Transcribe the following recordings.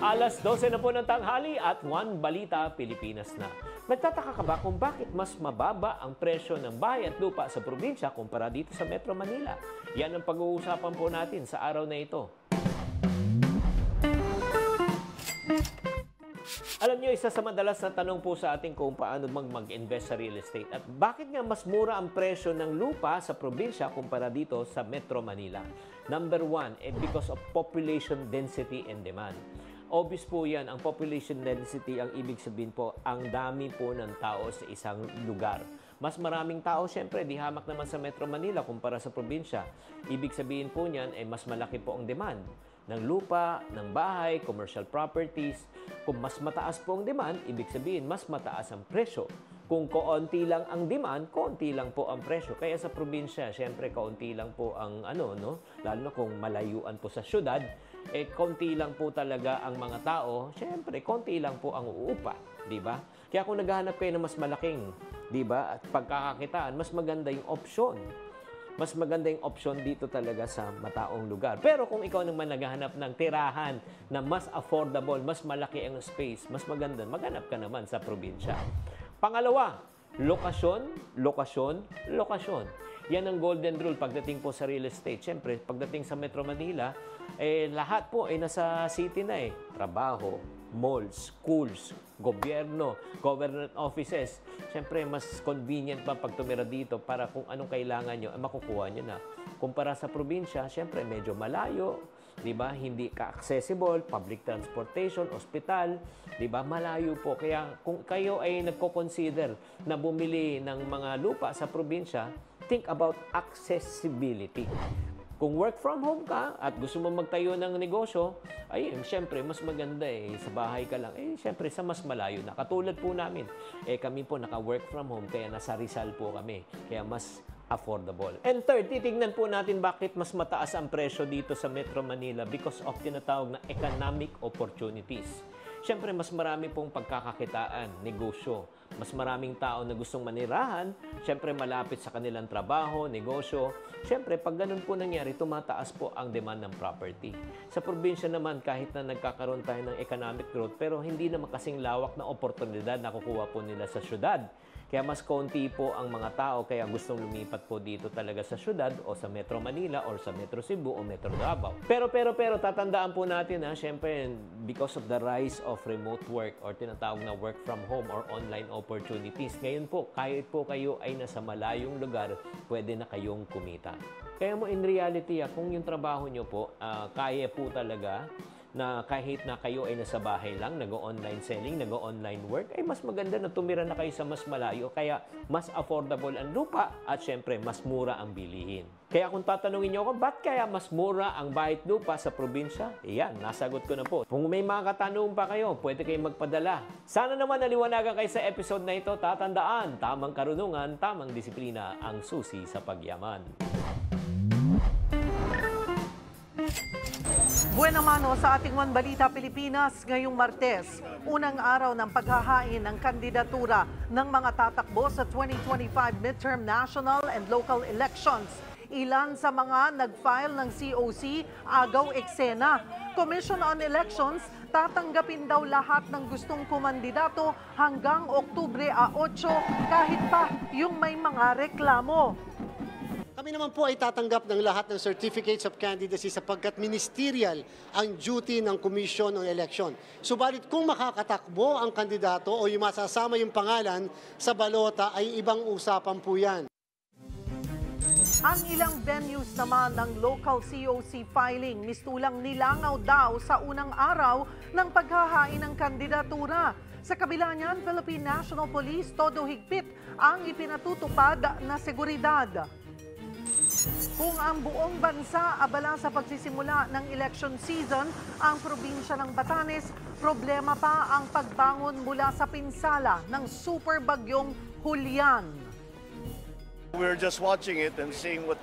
Alas 12 na po ng tanghali at One Balita Pilipinas na. Nagtataka ka ba kung bakit mas mababa ang presyo ng bahay at lupa sa probinsya kumpara dito sa Metro Manila? Yan ang pag-uusapan po natin sa araw na ito. Alam niyo, isa sa madalas na tanong po sa atin kung paano mag-invest sa real estate at bakit nga mas mura ang presyo ng lupa sa probinsya kumpara dito sa Metro Manila. Number one, because of population density and demand. Obvious po yan, ang population density, ang ibig sabihin po, ang dami po ng tao sa isang lugar. Mas maraming tao, syempre, di hamak naman sa Metro Manila kumpara sa probinsya. Ibig sabihin po niyan, mas malaki po ang demand ng lupa, ng bahay, commercial properties. Kung mas mataas po ang demand, ibig sabihin, mas mataas ang presyo. Kung kaunti lang ang demand, kaunti lang po ang presyo. Kaya sa probinsya, syempre, kaunti lang po ang lalo na kung malayuan po sa syudad, kaunti lang po talaga ang mga tao, syempre, kaunti lang po ang uupa, di ba? Kaya kung naghahanap kayo ng mas malaking, di ba, at pagkakakitaan, mas maganda yung opsyon. Mas maganda yung opsyon dito talaga sa mataong lugar. Pero kung ikaw naman naghahanap ng tirahan na mas affordable, mas malaki ang space, mas maganda, maghanap ka naman sa probinsya. Pangalawa, lokasyon, lokasyon, lokasyon. Yan ang golden rule pagdating po sa real estate. Siyempre, pagdating sa Metro Manila, lahat po ay nasa city na trabaho, malls, schools, gobyerno, government offices. Siyempre, mas convenient pa pag tumira dito para kung anong kailangan nyo, makukuha nyo na. Kumpara sa probinsya, siyempre, medyo malayo, di ba? Hindi ka-accessible, public transportation, hospital, di ba? Malayo po. Kaya kung kayo ay nagko-consider na bumili ng mga lupa sa probinsya, think about accessibility. Kung work from home ka at gusto mo magtayo ng negosyo, ay siyempre mas maganda sa bahay ka lang. Siyempre sa mas malayo na. Katulad po namin, kami po naka-work from home kaya nasa Rizal po kami. Kaya mas affordable. And third, titignan po natin bakit mas mataas ang presyo dito sa Metro Manila because of tinatawag na economic opportunities. Siyempre, mas marami pong pagkakakitaan, negosyo. Mas maraming tao na gustong manirahan. Siyempre, malapit sa kanilang trabaho, negosyo. Siyempre, pag ganun po nangyari, tumataas po ang demand ng property. Sa probinsya naman, kahit na nagkakaroon tayo ng economic growth, pero hindi naman kasing lawak na oportunidad na kukuha po nila sa syudad. Kaya mas konti po ang mga tao kaya gustong lumipat po dito talaga sa syudad o sa Metro Manila or sa Metro Cebu o Metro Davao. Pero tatandaan po natin syempre because of the rise of remote work or tinatawag na work from home or online opportunities. Ngayon po, kahit po kayo ay nasa malayong lugar, pwede na kayong kumita. Kaya mo in reality, kung yung trabaho nyo po, kaya po talaga na kahit na kayo ay nasa bahay lang, nag-online selling, nag-online work, mas maganda na tumira na kayo sa mas malayo, kaya mas affordable ang lupa at syempre mas mura ang bilihin. Kaya kung tatanungin niyo ako, ba't kaya mas mura ang bahay at lupa sa probinsya? Iyan, nasagot ko na po. Kung may mga katanungan pa kayo, pwede kayong magpadala. Sana naman naliwanagan kayo sa episode na ito. Tatandaan, tamang karunungan, tamang disiplina ang susi sa pagyaman. Buena mano sa ating One Balita Pilipinas ngayong Martes, unang araw ng paghahain ng kandidatura ng mga tatakbo sa 2025 midterm national and local elections. Ilan sa mga nag-file ng COC, agaw eksena. Commission on Elections, tatanggapin daw lahat ng gustong kumandidato hanggang Oktubre 8 kahit pa yung may mga reklamo. Kami naman po ay tatanggap ng lahat ng certificates of candidacy sapagkat ministerial ang duty ng Commission on Election. Subalit kung makakatakbo ang kandidato o yung masasama yung pangalan sa balota ay ibang usapan po yan. Ang ilang venues naman ng local COC filing mistulang nilangaw daw sa unang araw ng paghahain ng kandidatura. Sa kabila niyan, Philippine National Police todo higpit ang ipinatutupad na seguridad. Kung ang buong bansa abala sa pagsisimula ng election season, ang probinsya ng Batanes, problema pa ang pagbangon mula sa pinsala ng super bagyong Julian. We're just watching it and seeing what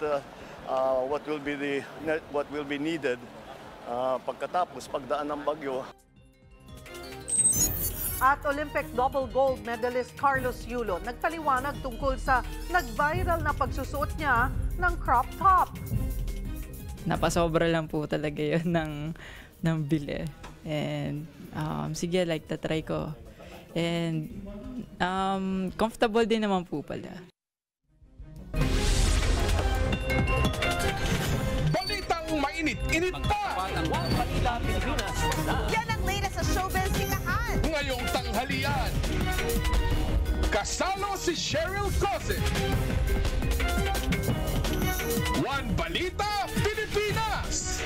will be needed pagkatapos pagdaan ng bagyo. At Olympic double gold medalist Carlos Yulo nagpaliwanag tungkol sa nag-viral na pagsusuot niya ng crop top. Napasobra lang po talaga yun ng bili. And sige, like, tatry ko. And comfortable din naman po pala. Balitang mainit-init pa! Yan ang latest sa showbiz sikahan. Ngayong tanghalian, kasalo si Cheryl Cosset. One Balita Pilipinas!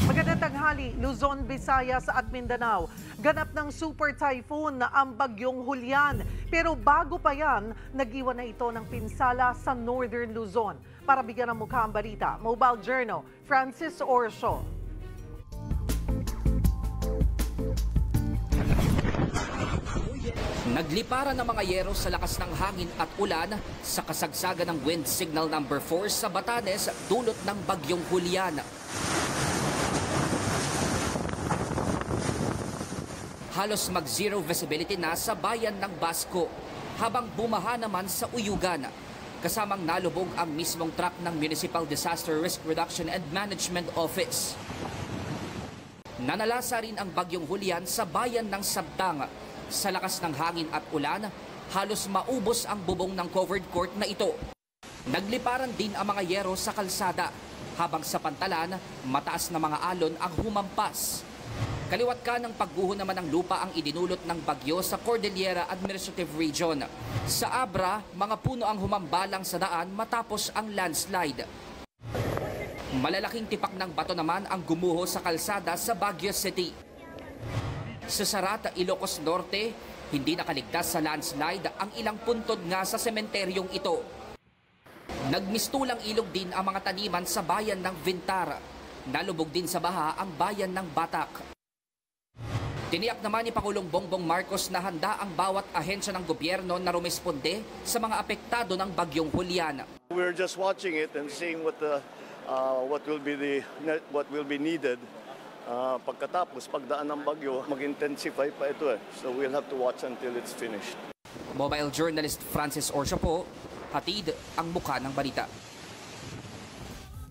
Magandang tanghali, Luzon, Visayas at Mindanao. Ganap ng super typhoon na ang bagyong Julian. Pero bago pa yan, nag-iwan na ito ng pinsala sa Northern Luzon. Para bigyan ng mukha ang balita, Mobile Journal, Francis Orsio. Nagliparan ng mga yero sa lakas ng hangin at ulan sa kasagsagan ng wind signal number 4 sa Batanes dulot ng bagyong Julian. Halos mag-zero visibility na sa bayan ng Basco habang bumaha naman sa Uyugan. Kasamang nalubog ang mismong truck ng Municipal Disaster Risk Reduction and Management Office. Nanalasa rin ang bagyong Julian sa bayan ng Sabtang. Sa lakas ng hangin at ulan, halos maubos ang bubong ng covered court na ito. Nagliparan din ang mga yero sa kalsada, habang sa pantalan, mataas na mga alon ang humampas. Kaliwat ka ng pagguho naman ng lupa ang idinulot ng bagyo sa Cordillera Administrative Region. Sa Abra, mga puno ang humambalang sa daan matapos ang landslide. Malalaking tipak ng bato naman ang gumuho sa kalsada sa Baguio City. Sa Sarata, Ilocos Norte, hindi nakaligtas sa landslide ang ilang puntod nga sa sementeryong ito. Nagmistulang ilog din ang mga taniman sa bayan ng Vintar. Nalubog din sa baha ang bayan ng Batak. Tiniyak naman ni Pangulong Bongbong Marcos na handa ang bawat ahensya ng gobyerno na rumisponde sa mga apektado ng bagyong Julian. We're just watching it and seeing what will be needed. Pagkatapos, pagdaan ng bagyo, mag-intensify pa ito eh. So we'll have to watch until it's finished. Mobile journalist Francis Orsio po, hatid ang mukha ng balita.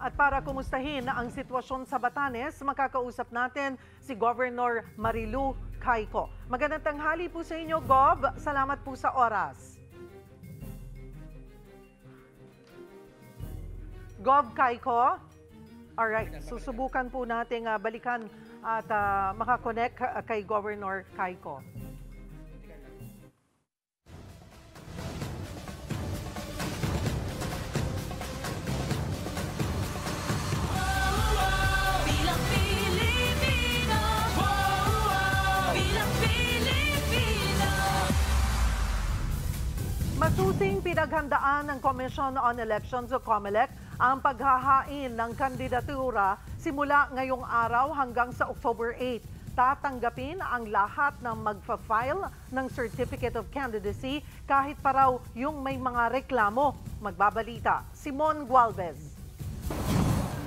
At para kumustahin ang sitwasyon sa Batanes, makakausap natin si Governor Marilu Cayco. Magandang tanghali po sa inyo, Gov. Salamat po sa oras. Gov Cayco? Alright, susubukan po nating balikan at makakonect kay Governor Cayco. Masusing pinaghandaan ng Commission on Elections o COMELEC ang paghahain ng kandidatura simula ngayong araw hanggang sa October 8. Tatanggapin ang lahat ng magfa-file ng Certificate of Candidacy kahit pa raw yung may mga reklamo. Magbabalita, Simon Gualvez.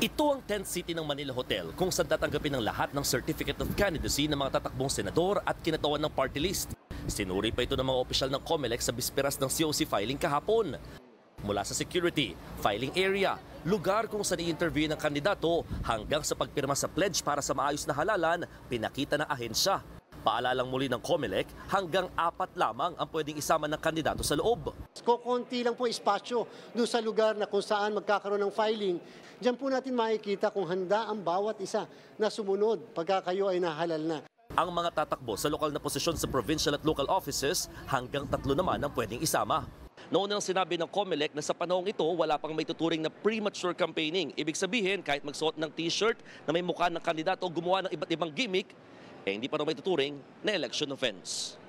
Ito ang tent city ng Manila Hotel kung saan tatanggapin ang lahat ng Certificate of Candidacy ng mga tatakbong senador at kinatawan ng party list. Sinuri pa ito ng mga opisyal ng COMELEC sa bisperas ng COC filing kahapon. Mula sa security, filing area, lugar kung saan i-interview ng kandidato hanggang sa pagpirma sa pledge para sa maayos na halalan, pinakita ng ahensya. Paalalang muli ng COMELEC, hanggang 4 lamang ang pwedeng isama ng kandidato sa loob. Konti lang po espasyo doon sa lugar na kung saan magkakaroon ng filing. Diyan po natin makikita kung handa ang bawat isa na sumunod pagka kayo ay nahalal na. Ang mga tatakbo sa lokal na posisyon sa provincial at local offices, hanggang 3 naman ang pwedeng isama. Noon nang sinabi ng COMELEC na sa panahong ito, wala pang may tuturing na premature campaigning. Ibig sabihin, kahit magsuot ng t-shirt na may mukha ng kandidato o gumawa ng iba't ibang gimmick, hindi pa raw may tuturing na election offense.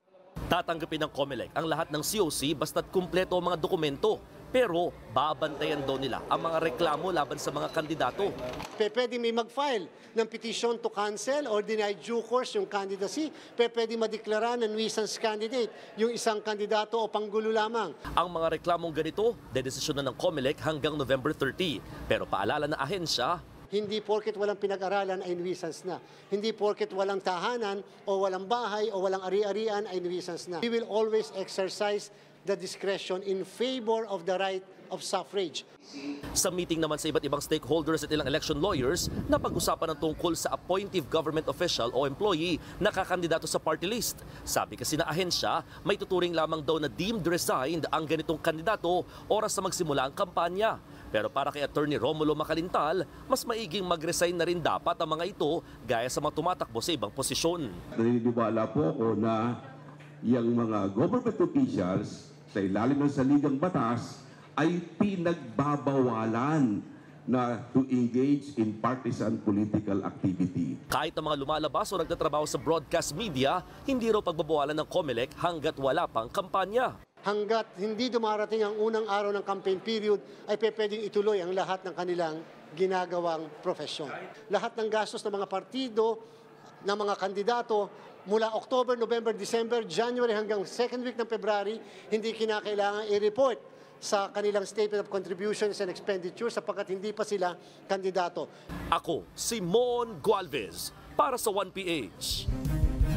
Tatanggapin ng COMELEC ang lahat ng COC basta't kumpleto ang mga dokumento. Pero babantayan daw nila ang mga reklamo laban sa mga kandidato. Pwede may mag-file ng petition to cancel or deny due course yung candidacy. Pwede madeklara na nuisance candidate yung isang kandidato o panggulo lamang. Ang mga reklamong ganito, dedesisyonan ng COMELEC hanggang November 30. Pero paalala na ahensya, Hindi porket walang pinag-aralan ay nuisance na. Hindi porket walang tahanan o walang bahay o walang ari-arian ay nuisance na. We will always exercise the discretion in favor of the right of suffrage. Sa meeting naman sa iba't ibang stakeholders at ilang election lawyers, napag-usapan ng tungkol sa appointive government official o employee na kakandidato sa party list. Sabi kasi na ahensya, may tuturing lamang daw na deemed resigned ang ganitong kandidato oras na magsimula ang kampanya. Pero para kay Attorney Romulo Macalintal, mas maiging mag-resign na rin dapat ang mga ito gaya sa mga tumatakbo sa ibang posisyon. Naniniwala po ako na yung mga government officials sa ilalim ng saligang batas ay pinagbabawalan na to engage in partisan political activity. Kahit ang mga lumalabas o nagtatrabaho sa broadcast media, hindi raw pagbabawalan ng COMELEC hanggat wala pang kampanya. Hanggat hindi dumarating ang unang araw ng campaign period, ay pwedeng ituloy ang lahat ng kanilang ginagawang profesyon. Lahat ng gastos ng mga partido, ng mga kandidato, mula October, November, December, January hanggang second week ng February, hindi kinakailangan i-report sa kanilang statement of contributions and expenditures sapagkat hindi pa sila kandidato. Ako, si Mon Gualvez, para sa 1PH.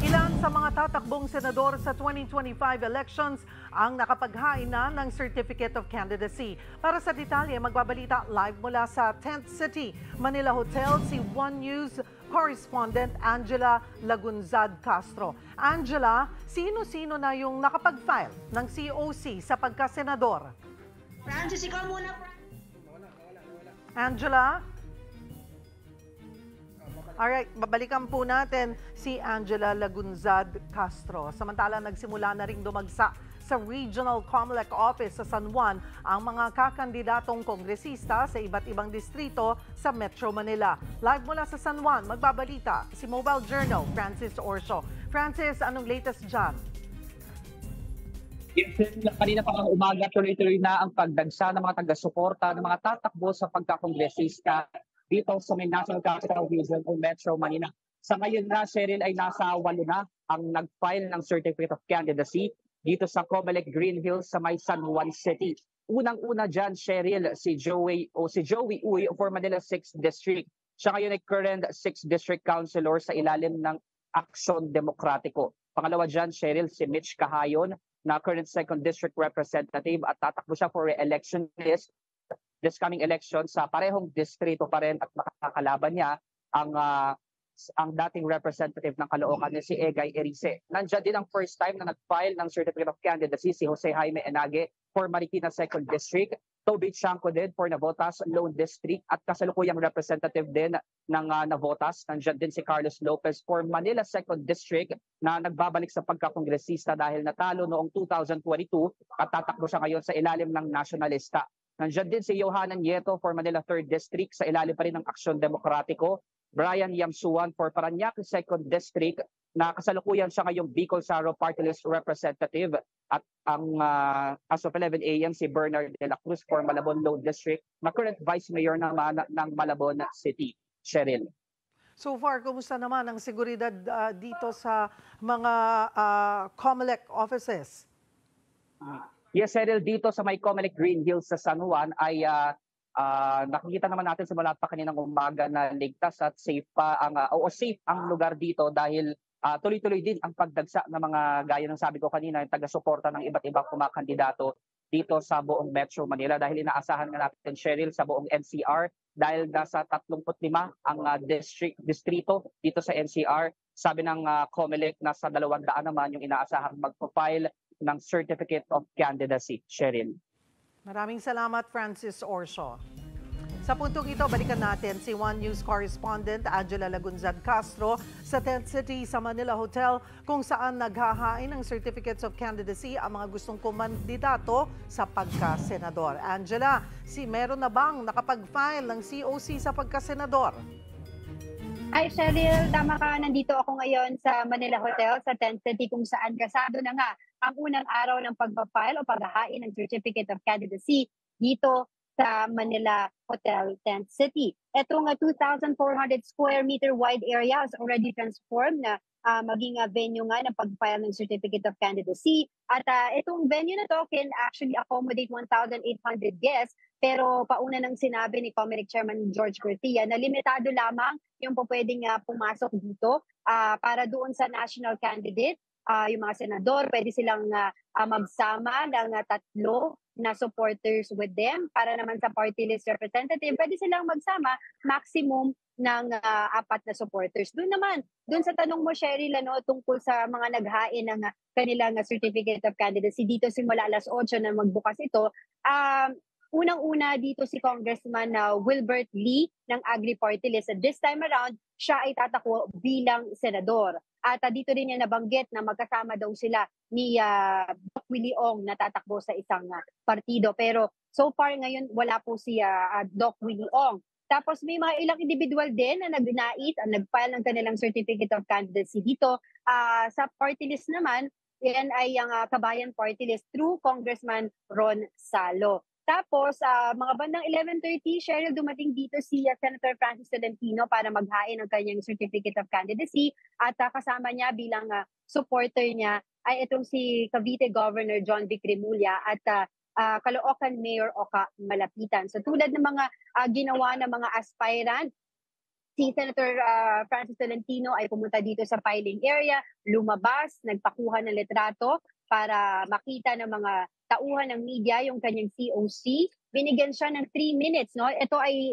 Ilan sa mga tatakbong senador sa 2025 elections ang nakapaghain na ng Certificate of Candidacy. Para sa detalye, magbabalita live mula sa Tent City, Manila Hotel, si One News correspondent Angela Lagunzad Castro. Angela, sino-sino na yung nakapag-file ng COC sa pagkasenador? Francis, ikaw muna. Angela? Alright, babalikan po natin si Angela Lagunzad Castro. Samantala, nagsimula na ring dumagsa sa Regional COMELEC Office sa San Juan ang mga kakandidatong kongresista sa iba't ibang distrito sa Metro Manila. Live mula sa San Juan, magbabalita si Mobile Journal Francis Orso. Francis, anong latest dyan? Kanina pa ang umaga, tuloy-tuloy na ang pagdagsa ng mga taga-suporta ng mga tatakbo sa pagkakongresista dito sa may National Capital Region o Metro Manila. Sa ngayon na, Cheryl, ay nasa 8 na ang nag-file ng Certificate of Candidacy dito sa COMELEC Green Hills sa may San Juan City. Unang-una dyan, Cheryl, si Joey Uy for Manila 6th District. Siya ngayon ay current 6th District Councilor sa ilalim ng Aksyon Demokratiko. Pangalawa dyan, Cheryl, si Mitch Kahayon na current 2nd District Representative at tatakbo siya for re-election list this coming election sa parehong distrito pa rin at makakalaban niya ang dating representative ng Caloocan na si Egay Erice. Nandiyan din ang first time na nag-file ng Certificate of Candidacy si Jose Jaime Enage for Marikina 2nd District, Toby Chanco din for Navotas Lone District at kasalukuyang representative din ng Navotas. Nandiyan din si Carlos Lopez for Manila 2nd District na nagbabalik sa pagkakongresista dahil natalo noong 2022 at tatakbo siya ngayon sa ilalim ng nasyonalista. Nandiyan din si Johanan Nieto for Manila 3rd District sa ilalim pa rin ng Aksyon Demokratiko. Brian Yamsuan for Parañaque 2nd District na kasalukuyan siya ngayong Bicol Saro Party List Representative. At ang as of 11 a.m. si Bernard de la Cruz for Malabon Lone District na current Vice Mayor ng Malabon City. Cheryl. So far, kumusta naman ang seguridad dito sa mga COMELEC offices? Yes, Cheryl, dito sa may COMELEC Green Hills sa San Juan ay nakikita naman natin simula pa kaninang umaga na ligtas at safe pa safe ang lugar dito dahil tuloy-tuloy din ang pagdagsa ng mga gaya ng sabi ko kanina, yung taga-suporta ng iba't ibang kumakandidato dito sa buong Metro Manila dahil inaasahan nga natin, Cheryl, sa buong NCR dahil nasa 35 ang distrito dito sa NCR. Sabi ng COMELEC, nasa 200 naman yung inaasahang magpo-file ng Certificate of Candidacy. Cheryl. Maraming salamat, Francis Orso. Sa puntong ito, balikan natin si One News correspondent Angela Lagunzad Castro sa Tent City sa Manila Hotel kung saan naghahain ng Certificates of Candidacy ang mga gustong kumandidato sa pagkasenador. Angela, meron na bang nakapag-file ng COC sa pagkasenador? Ay, Cheryl, tama ka. Nandito ako ngayon sa Manila Hotel sa Tent City kung saan kasado na nga ang unang araw ng pagpapile o paghahain ng Certificate of Candidacy dito sa Manila Hotel Tent City. Itong 2,400 square meter wide area is already transformed na maging venue nga ng pag-file ng Certificate of Candidacy. At itong venue na to can actually accommodate 1,800 guests. Pero pauna nang sinabi ni Comelec Chairman George Garcia na limitado lamang yung pwedeng pumasok dito para doon sa national candidate. Yung mga senador, pwede silang magsama ng 3 na supporters with them. Para naman sa party list representative, pwede silang magsama maximum ng 4 na supporters. Doon sa tanong mo, Cheryl, tungkol sa mga naghain ng kanilang Certificate of Candidacy, dito simula alas 8 na magbukas ito, unang-una dito si Congressman Wilbert Lee ng Agri Party List. At this time around, siya ay tatakbo bilang senador. At dito rin niya nabanggit na magkasama daw sila ni Doc Willie Ong na tatakbo sa isang partido. Pero so far ngayon, wala po si Doc Willie Ong. Tapos may mga ilang individual din na nagnais at nag-file ng kanilang Certificate of Candidacy dito. Sa party list naman, yan ay ang Kabayan Party List through Congressman Ron Salo. Tapos, mga bandang 11:30, Cheryl, dumating dito si Senator Francis Tolentino para maghain ng kanyang Certificate of Candidacy at kasama niya bilang supporter niya ay itong si Cavite Governor John Vic Remulla at Caloocan Mayor Oka Malapitan. So tulad ng mga ginawa ng mga aspirant, si Senator Francis Tolentino ay pumunta dito sa filing area, lumabas, nagpakuha ng litrato para makita ng mga tauhan ng media yung kanyang COC. Binigyan siya ng 3 minutes.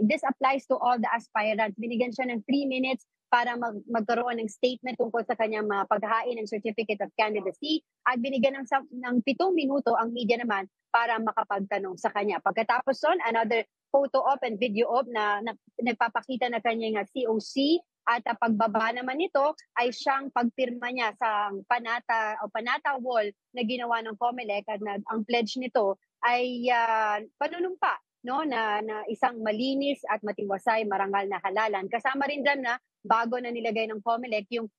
This applies to all the aspirants. Binigyan siya ng 3 minutes para magkaroon ng statement tungkol sa kanyang paghain ng Certificate of Candidacy at binigyan ng 7 minuto ang media naman para makapagtanong sa kanya. Pagkatapos nun, another photo op and video op na nagpapakita na kanyang COC. At pagbaba naman nito ay siyang pagpirma niya sa panata wall na ginawa ng Comelec at ang pledge nito ay panunumpa na isang malinis at matiwasay marangal na halalan. Kasama rin dyan na bago na nilagay ng Comelec yung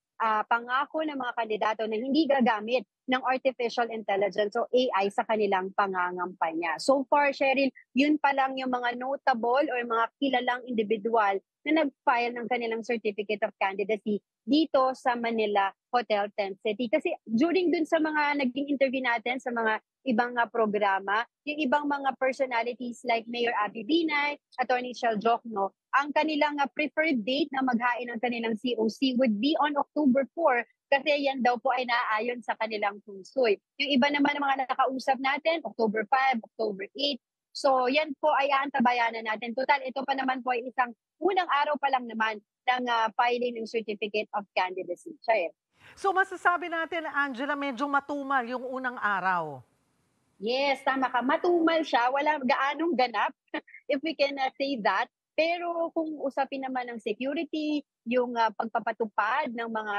pangako ng mga kandidato na hindi gagamit ng artificial intelligence o AI sa kanilang pangangampanya. So far, Cheryl, yun pa lang yung mga notable or mga kilalang individual na nag-file ng kanilang Certificate of Candidacy dito sa Manila Hotel Tent City. Kasi during dun sa mga naging interview natin sa mga ibang programa, yung ibang mga personalities like Mayor Abby Binay, Attorney Shell Jokno, ang kanilang preferred date na maghain ng kanilang COC would be on October 4 kasi yan daw po ay naaayon sa kanilang tungsoy. Yung iba naman ng mga nakausap natin, October 5, October 8. So yan po ay aantabayanan natin. Total, ito pa naman po ay isang unang araw pa lang naman ng filing ng Certificate of Candidacy. So masasabi natin, Angela, medyo matumal yung unang araw. Yes, tama ka. Matumal siya. Wala gaanong ganap, if we can say that. Pero kung usapin naman ng security, yung pagpapatupad ng mga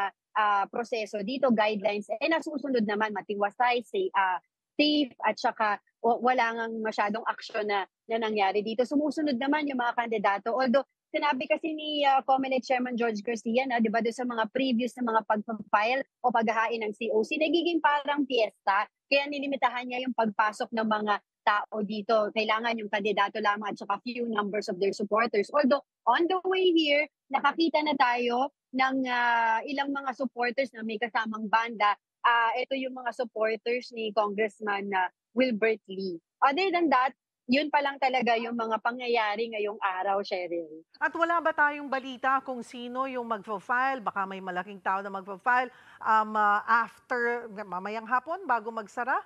proseso dito, guidelines, nasusunod naman, matiwasay, safe, at saka wala ngang masyadong aksyon na nangyari dito. Sumusunod naman yung mga kandidato. Although, sinabi kasi ni Comelec Chairman George Garcia na, di ba, doon sa mga previous na mga pag-file o paghahain ng COC, nagiging parang fiesta. Kaya nilimitahan niya yung pagpasok ng mga tao dito. Kailangan yung kandidato lamang at saka few numbers of their supporters. Although, on the way here, nakakita na tayo ng ilang mga supporters na may kasamang banda. Ito yung mga supporters ni Congressman Wilbert Lee. Other than that, yun pa lang talaga yung mga pangyayari ngayong araw, Cheryl. At wala ba tayong balita kung sino yung magpo-file? Baka may malaking tao na magpo-file after mamayang hapon bago magsara?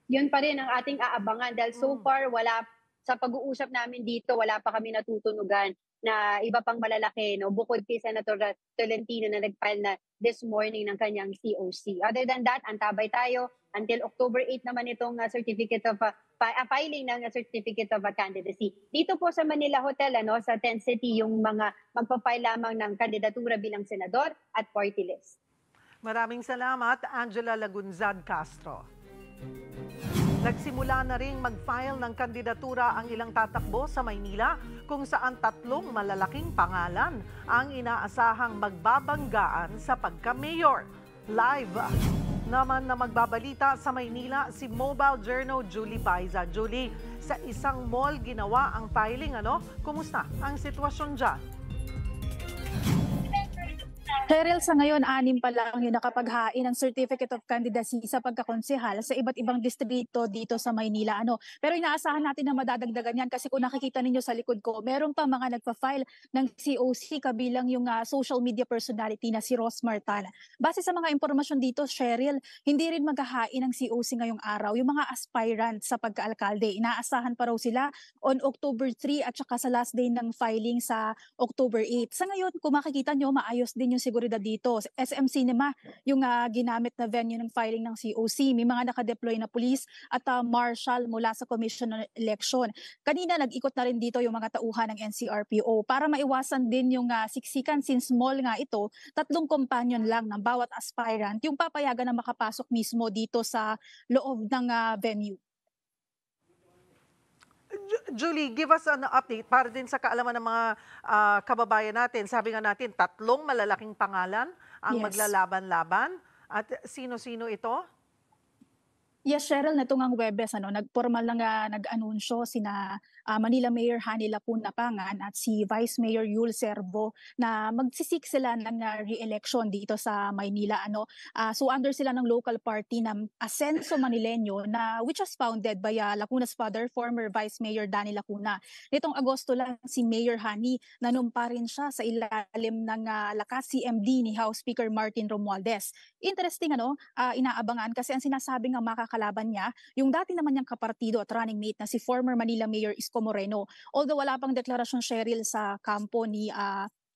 Yun pa rin ang ating aabangan dahil so far wala sa pag-uusap namin dito, wala pa kami natutunugan na iba pang malalaki, bukod kay Senator Tolentino na nag-file na this morning ng kanyang COC. Other than that, antabay tayo until October 8 naman itong certificate of filing ng Certificate of Candidacy. Dito po sa Manila Hotel, sa Tent City, yung mga magpa-file lamang ng kandidatura bilang senador at party list. Maraming salamat, Angela Lagunzad Castro. Nagsimula na ring mag-file ng kandidatura ang ilang tatakbo sa Maynila kung saan 3 malalaking pangalan ang inaasahang magbabanggaan sa pagka-mayor. Live naman na magbabalita sa Maynila si Mobile Journal Julie Baiza. Julie, sa isang mall ginawa ang filing, ano? Kumusta ang sitwasyon dyan? Cheryl, sa ngayon, 6 pa lang yung nakapaghain ng Certificate of Candidacy sa pagkakonsehal sa iba't ibang distrito dito sa Maynila. Pero inaasahan natin na madadagdagan yan kasi kung nakikita ninyo sa likod ko, meron pa mga nagpa-file ng COC kabilang yung social media personality na si Rosmar Tal. Base sa mga impormasyon dito, Cheryl, hindi rin maghahain ng COC ngayong araw. Yung mga aspirant sa pagkaalkalde, inaasahan pa raw sila on October 3 at saka sa last day ng filing sa October 8. Sa ngayon, kung makikita nyo, maayos din yung seguridad dito. SM Cinema, yung ginamit na venue ng filing ng COC. May mga nakadeploy na police at marshal mula sa Commission on Election. Kanina, nag-ikot na rin dito yung mga tauhan ng NCRPO para maiwasan din yung siksikan since small nga ito, 3 companion lang ng bawat aspirant yung papayagan na makapasok mismo dito sa loob ng venue. Julie, give us an update para din sa kaalaman ng mga kababayan natin. Sabi nga natin, 3 malalaking pangalan ang maglalaban-laban. At sino-sino ito? Yes, Cheryl, na itong Webes, nagpormal lang nag-anunsyo sina Manila Mayor Hani Lacuna Pangan at si Vice Mayor Yul Servo na magsisik sila ng re-election dito sa Maynila. So under sila ng local party na Asenso Manileño na which was founded by Lacuna's father, former Vice Mayor Danny Lacuna. Nitong Agosto lang si Mayor Hani nanumpa rin siya sa ilalim ng lakas CMD ni House Speaker Martin Romualdez. Interesting, inaabangan kasi ang sinasabi ng makakalaban niya, yung dati naman niyang kapartido at running mate na si former Manila Mayor Isko Moreno. Although wala pang deklarasyon, Cheryl, sa kampo ni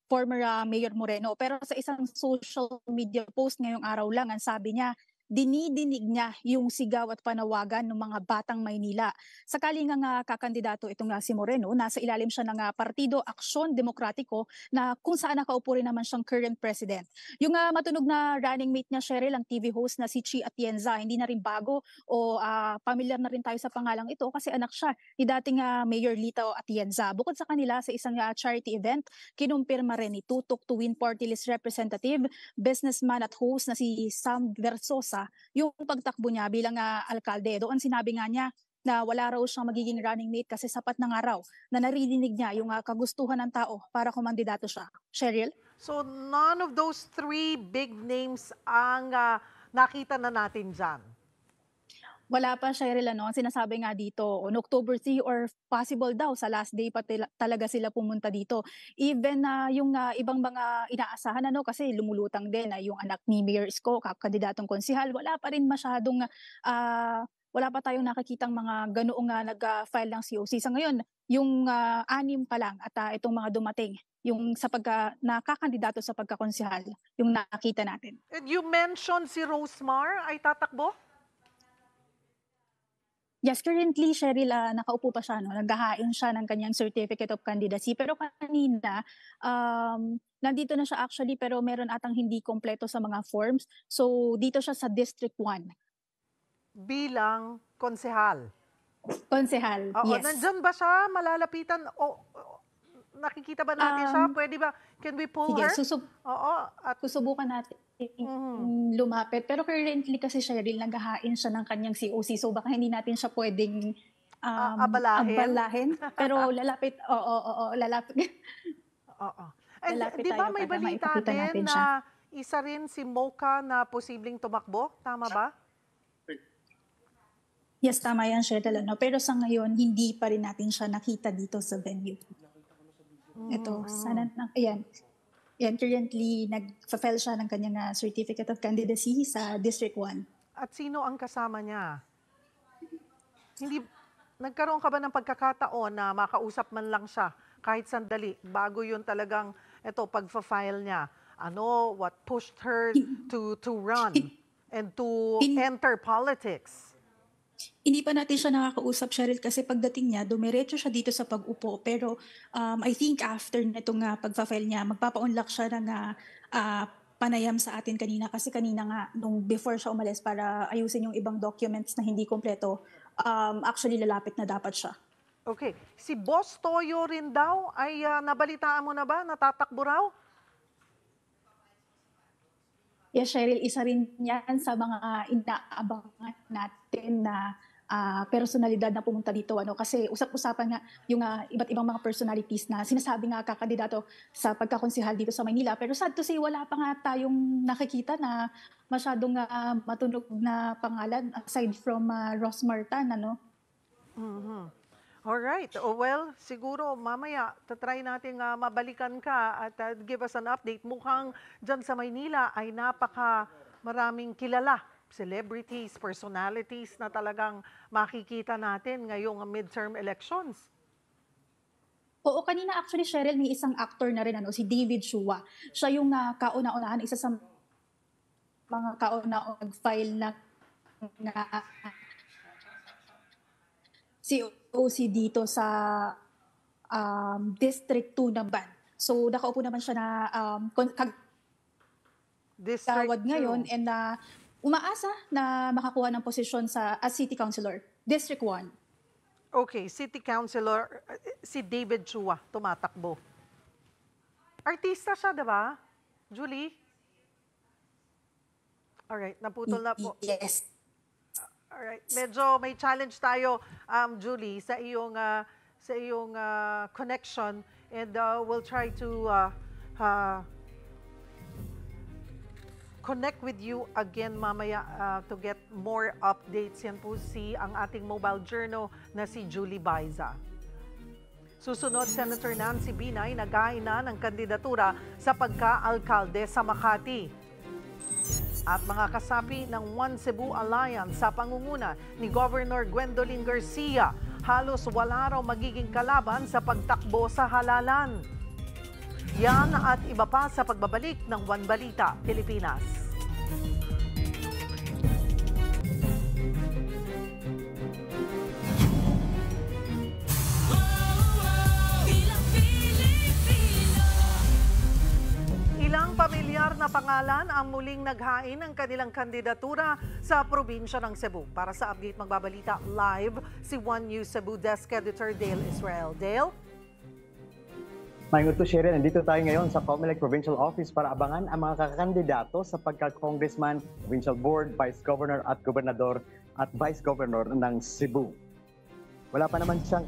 former Mayor Moreno. Pero sa isang social media post ngayong araw lang, ang sabi niya, dinidinig niya yung sigaw at panawagan ng mga batang Maynila. Sakali nga kakandidato itong si Moreno, nasa ilalim siya ng Partido Aksyon Demokratiko na kung saan nakaupo rin naman siyang current president. Yung matunog na running mate niya, Cheryl, ang TV host na si Chi Atienza, hindi na rin bago o familiar na rin tayo sa pangalang ito kasi anak siya ni dating Mayor Lito Atienza. Bukod sa kanila, sa isang charity event, kinumpirma rin ni Tutok to Win Party List Representative, businessman at host na si Sam Versosa yung pagtakbo niya bilang alkalde. Doon sinabi nga niya na wala raw siyang magiging running mate kasi sapat na nga raw na naririnig niya yung kagustuhan ng tao para kumandidato siya. Cheryl? So none of those 3 big names ang nakita na natin dyan? Wala pa, Cheryl, ang sinasabi nga dito, on October 3 or possible daw, sa last day pa talaga sila pumunta dito. Even yung ibang mga inaasahan, kasi lumulutang din yung anak ni Mayor Isko, kandidatong konsihal, wala pa rin masyadong, wala pa tayong nakikitang mga ganoong nag-file ng COC. Sa ngayon, yung 6 pa lang at itong mga dumating, yung sa nakakandidato sa pagkakonsihal, yung nakita natin. And you mentioned si Rosmar ay tatakbo? Yes, currently, Cheryl, nakaupo pa siya, naghahain siya ng kanyang Certificate of Candidacy. Pero kanina, nandito na siya actually, pero meron atang hindi kompleto sa mga forms. So, dito siya sa District 1. Bilang konsehal? Konsehal, yes. Nandyan ba siya? Malalapitan? Nakikita ba natin siya? Pwede ba? Can we pull her? Susubukan natin lumapit. Pero currently kasi, Cheryl, naghahain siya ng kanyang COC. So baka hindi natin siya pwedeng abalahin. Pero lalapit. Lalapit. And di ba may balita din na isa rin si Mocha na posibleng tumakbo? Tama ba? Yes, tama yan, Cheryl. Pero sa ngayon, hindi pa rin natin siya nakita dito sa venue. Ito, sana, ayan. Yan, currently, nag-file siya ng kanyang Certificate of Candidacy sa District 1. At sino ang kasama niya? Nagkaroon ka ba ng pagkakataon na makausap man lang siya kahit sandali bago yun talagang pag-file niya? What pushed her to run and to enter politics? Hindi pa natin siya nakakausap, Cheryl, kasi pagdating niya, dumiretso siya dito sa pag-upo. Pero I think after nitong pag-file niya, magpapa-unlock siya ng panayam sa atin kanina. Kasi kanina nga, nung before siya umalis para ayusin yung ibang documents na hindi kompleto, actually lalapit na dapat siya. Okay. Si Boss Toyo rin daw ay nabalitaan mo na ba? Natatakbo raw? Yes, Cheryl, isa rin yan sa mga inaabangan natin na personalidad na pumunta dito. Kasi usap-usapan nga yung iba't ibang mga personalities na sinasabi nga kakandidato sa pagkakonsihal dito sa Maynila. Pero sad to say, wala pa nga tayong nakikita na masyadong matunog na pangalan aside from Ross Martan. Alright. Well, siguro mamaya tatry natin mabalikan ka at give us an update. Mukhang dyan sa Maynila ay maraming kilala, celebrities, personalities na talagang makikita natin ngayong midterm elections. Oo, kanina actually, Cheryl, may isang actor na rin, si David Chua. Siya yung kauna-unahan, isa sa mga kauna-unahang nag-file na COC dito sa District 2 naman. So, nakaupo naman siya na tawad ngayon and umaasa na makakuha ng posisyon as City Councilor, District 1. Okay, City Councilor, si David Chua, tumatakbo. Artista siya, diba? Julie? Alright, naputol na po. Yes. Alright, medyo may challenge tayo, Julie, sa iyong connection, and we'll try to connect with you again mamaya to get more updates. Yan po ang ating mobile journal na si Julie Baiza. Susunod, Senator Nancy Binay naghain na ng kandidatura sa pagka-alkalde sa Makati. At mga kasapi ng One Cebu Alliance sa pangunguna ni Governor Gwendolyn Garcia, halos wala raw magiging kalaban sa pagtakbo sa halalan. Yan at iba pa sa pagbabalik ng One Balita, Pilipinas. Ilang pamilyar na pangalan ang muling naghain ng kanilang kandidatura sa probinsya ng Cebu. Para sa update, magbabalita live si One News Cebu Desk Editor Dale Israel. Dale? Mayroon to share, nandito tayo ngayon sa Comelec Provincial Office para abangan ang mga kakandidato sa pagka-congressman, provincial board, vice governor at gobernador at vice governor ng Cebu. Wala pa naman siyang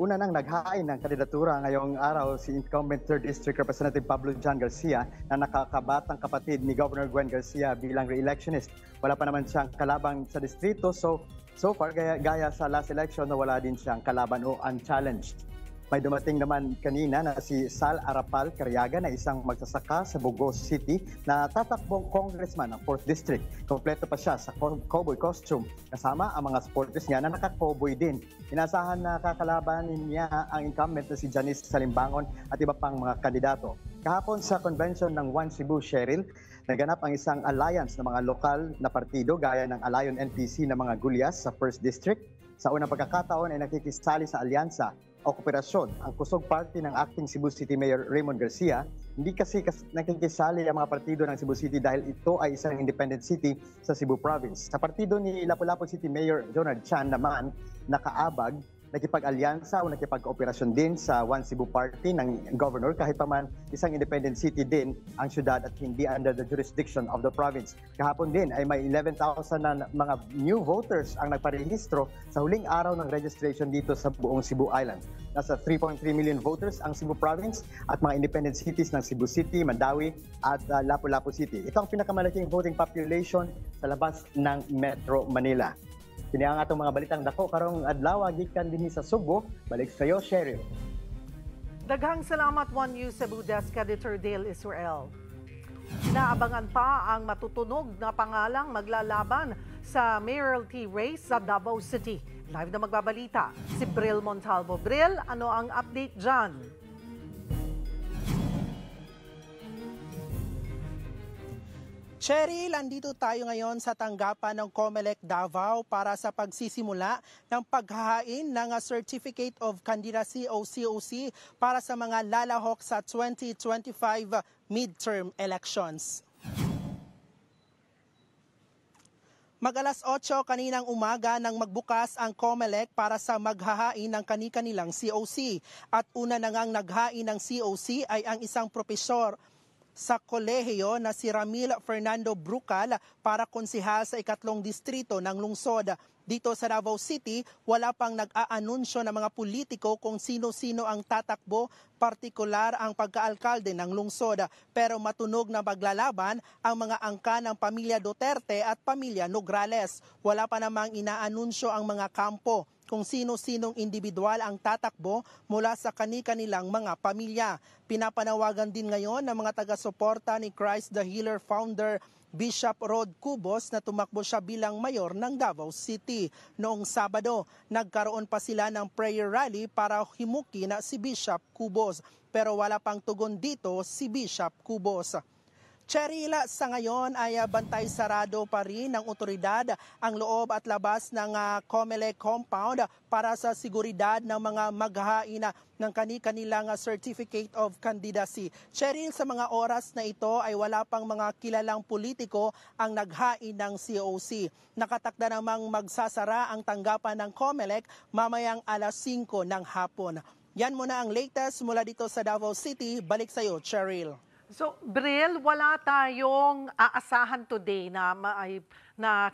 una nang naghain ng kandidatura ngayong araw si incumbent 3rd District Representative Pablo John Garcia na nakakabatang kapatid ni Governor Gwen Garcia bilang re-electionist. Wala pa naman siyang kalabang sa distrito, so far gaya sa last election na wala din siyang kalaban o unchallenged. May dumating naman kanina na si Sal Arapal Cariaga na isang magsasaka sa Bugos City na tatakbong congressman ng 4th District. Kompleto pa siya sa cowboy costume kasama ang mga supporters niya na naka-cowboy din. Inasahan na kakalabanin niya ang incumbent na si Janice Salimbangon at iba pang mga kandidato. Kahapon sa convention ng One Cebu, Cheryl, naganap ang isang alliance ng mga lokal na partido gaya ng Alayon NPC na mga Gulyas sa 1st District. Sa unang pagkakataon ay nakikisali sa alyansa o kooperasyon ang kusog party ng acting Cebu City Mayor Raymond Garcia. Hindi kasi nakikisali ang mga partido ng Cebu City dahil ito ay isang independent city sa Cebu Province. Sa partido ni Lapu-Lapu City Mayor Jonard Chan naman, nakaabag, nakipag-alyansa o nakipag-kooperasyon din sa One Cebu Party ng governor kahit pa man isang independent city din ang syudad at hindi under the jurisdiction of the province. Kahapon din ay may 11,000 na mga new voters ang nagparehistro sa huling araw ng registration dito sa buong Cebu Island. Nasa 3.3 million voters ang Cebu Province at mga independent cities ng Cebu City, Mandawi at Lapu-Lapu City. Ito ang pinakamalaking voting population sa labas ng Metro Manila. Kini ang atong mga balitang dako karong adlaw gikan dinhi sa Subo. Balik sa iyo, Cheryl. Daghang salamat, One News Cebu Desk Editor Dale Israel. Naabangan pa ang matutunog na pangalang maglalaban sa mayoralty race sa Davao City. Live na magbabalita si Bril Montalvo. Bril, ano ang update dyan? Cheryl, andito tayo ngayon sa tanggapan ng Comelec Davao para sa pagsisimula ng paghahain ng Certificate of Candidacy o COC para sa mga lalahok sa 2025 midterm elections. Mag-alas 8 kaninang umaga nang magbukas ang Comelec para sa maghahain ng kani-kanilang COC. At una na ngang naghain ng COC ay ang isang propesor sa kolehiyo na si Ramil Fernando Brucal para konsihal sa 3 distrito ng lungsod. Dito sa Davao City, wala pang nag-aanunsyo ng mga politiko kung sino-sino ang tatakbo, partikular ang pagkaalkalde ng lungsod. Pero matunog na paglalaban ang mga angka ng pamilya Duterte at pamilya Nograles. Wala pa namang inaanunsyo ang mga kampo kung sino-sinong individual ang tatakbo mula sa kani-kanilang mga pamilya. Pinapanawagan din ngayon ng mga taga-suporta ni Christ the Healer founder Bishop Rod Cubos na tumakbo siya bilang mayor ng Davao City. Noong Sabado, nagkaroon pa sila ng prayer rally para himukin na si Bishop Cubos. Pero wala pang tugon dito si Bishop Cubos. Cheryl, sa ngayon ay bantay sarado pa rin ng otoridad ang loob at labas ng COMELEC compound para sa seguridad ng mga maghahain ng kani-kanilang certificate of candidacy. Cheryl, sa mga oras na ito ay wala pang mga kilalang politiko ang naghain ng COC. Nakatakda namang magsasara ang tanggapan ng COMELEC mamayang alas 5 ng hapon. Yan muna ang latest mula dito sa Davao City. Balik sa iyo, Cheryl. So, Bril, wala tayong aasahan today na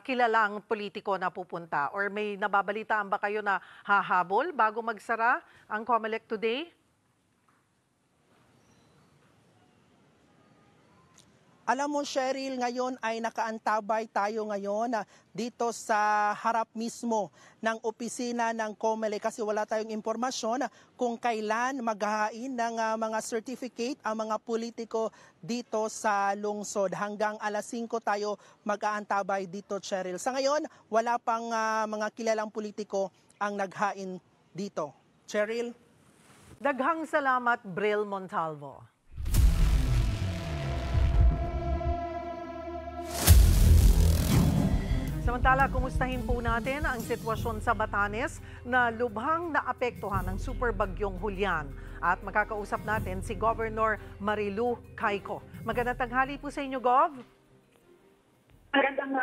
kilalang politiko na pupunta? Or may nababalitaan ba kayo na hahabol bago magsara ang COMELEC today? Alam mo, Cheryl, ngayon ay nakaantabay tayo ngayon dito sa harap mismo ng opisina ng COMELEC kasi wala tayong impormasyon kung kailan maghahain ng mga certificate ang mga politiko dito sa lungsod. Hanggang alas 5 tayo mag-aantabay dito, Cheryl. Sa ngayon, wala pang mga kilalang politiko ang naghain dito. Cheryl? Daghang salamat, Bril Montalvo. Samantala, kumustahin po natin ang sitwasyon sa Batanes na lubhang naapektuhan ng super bagyong Julian. At makakausap natin si Governor Marilu Cayco. Magandang tanghali po sa inyo, Gov. Magandang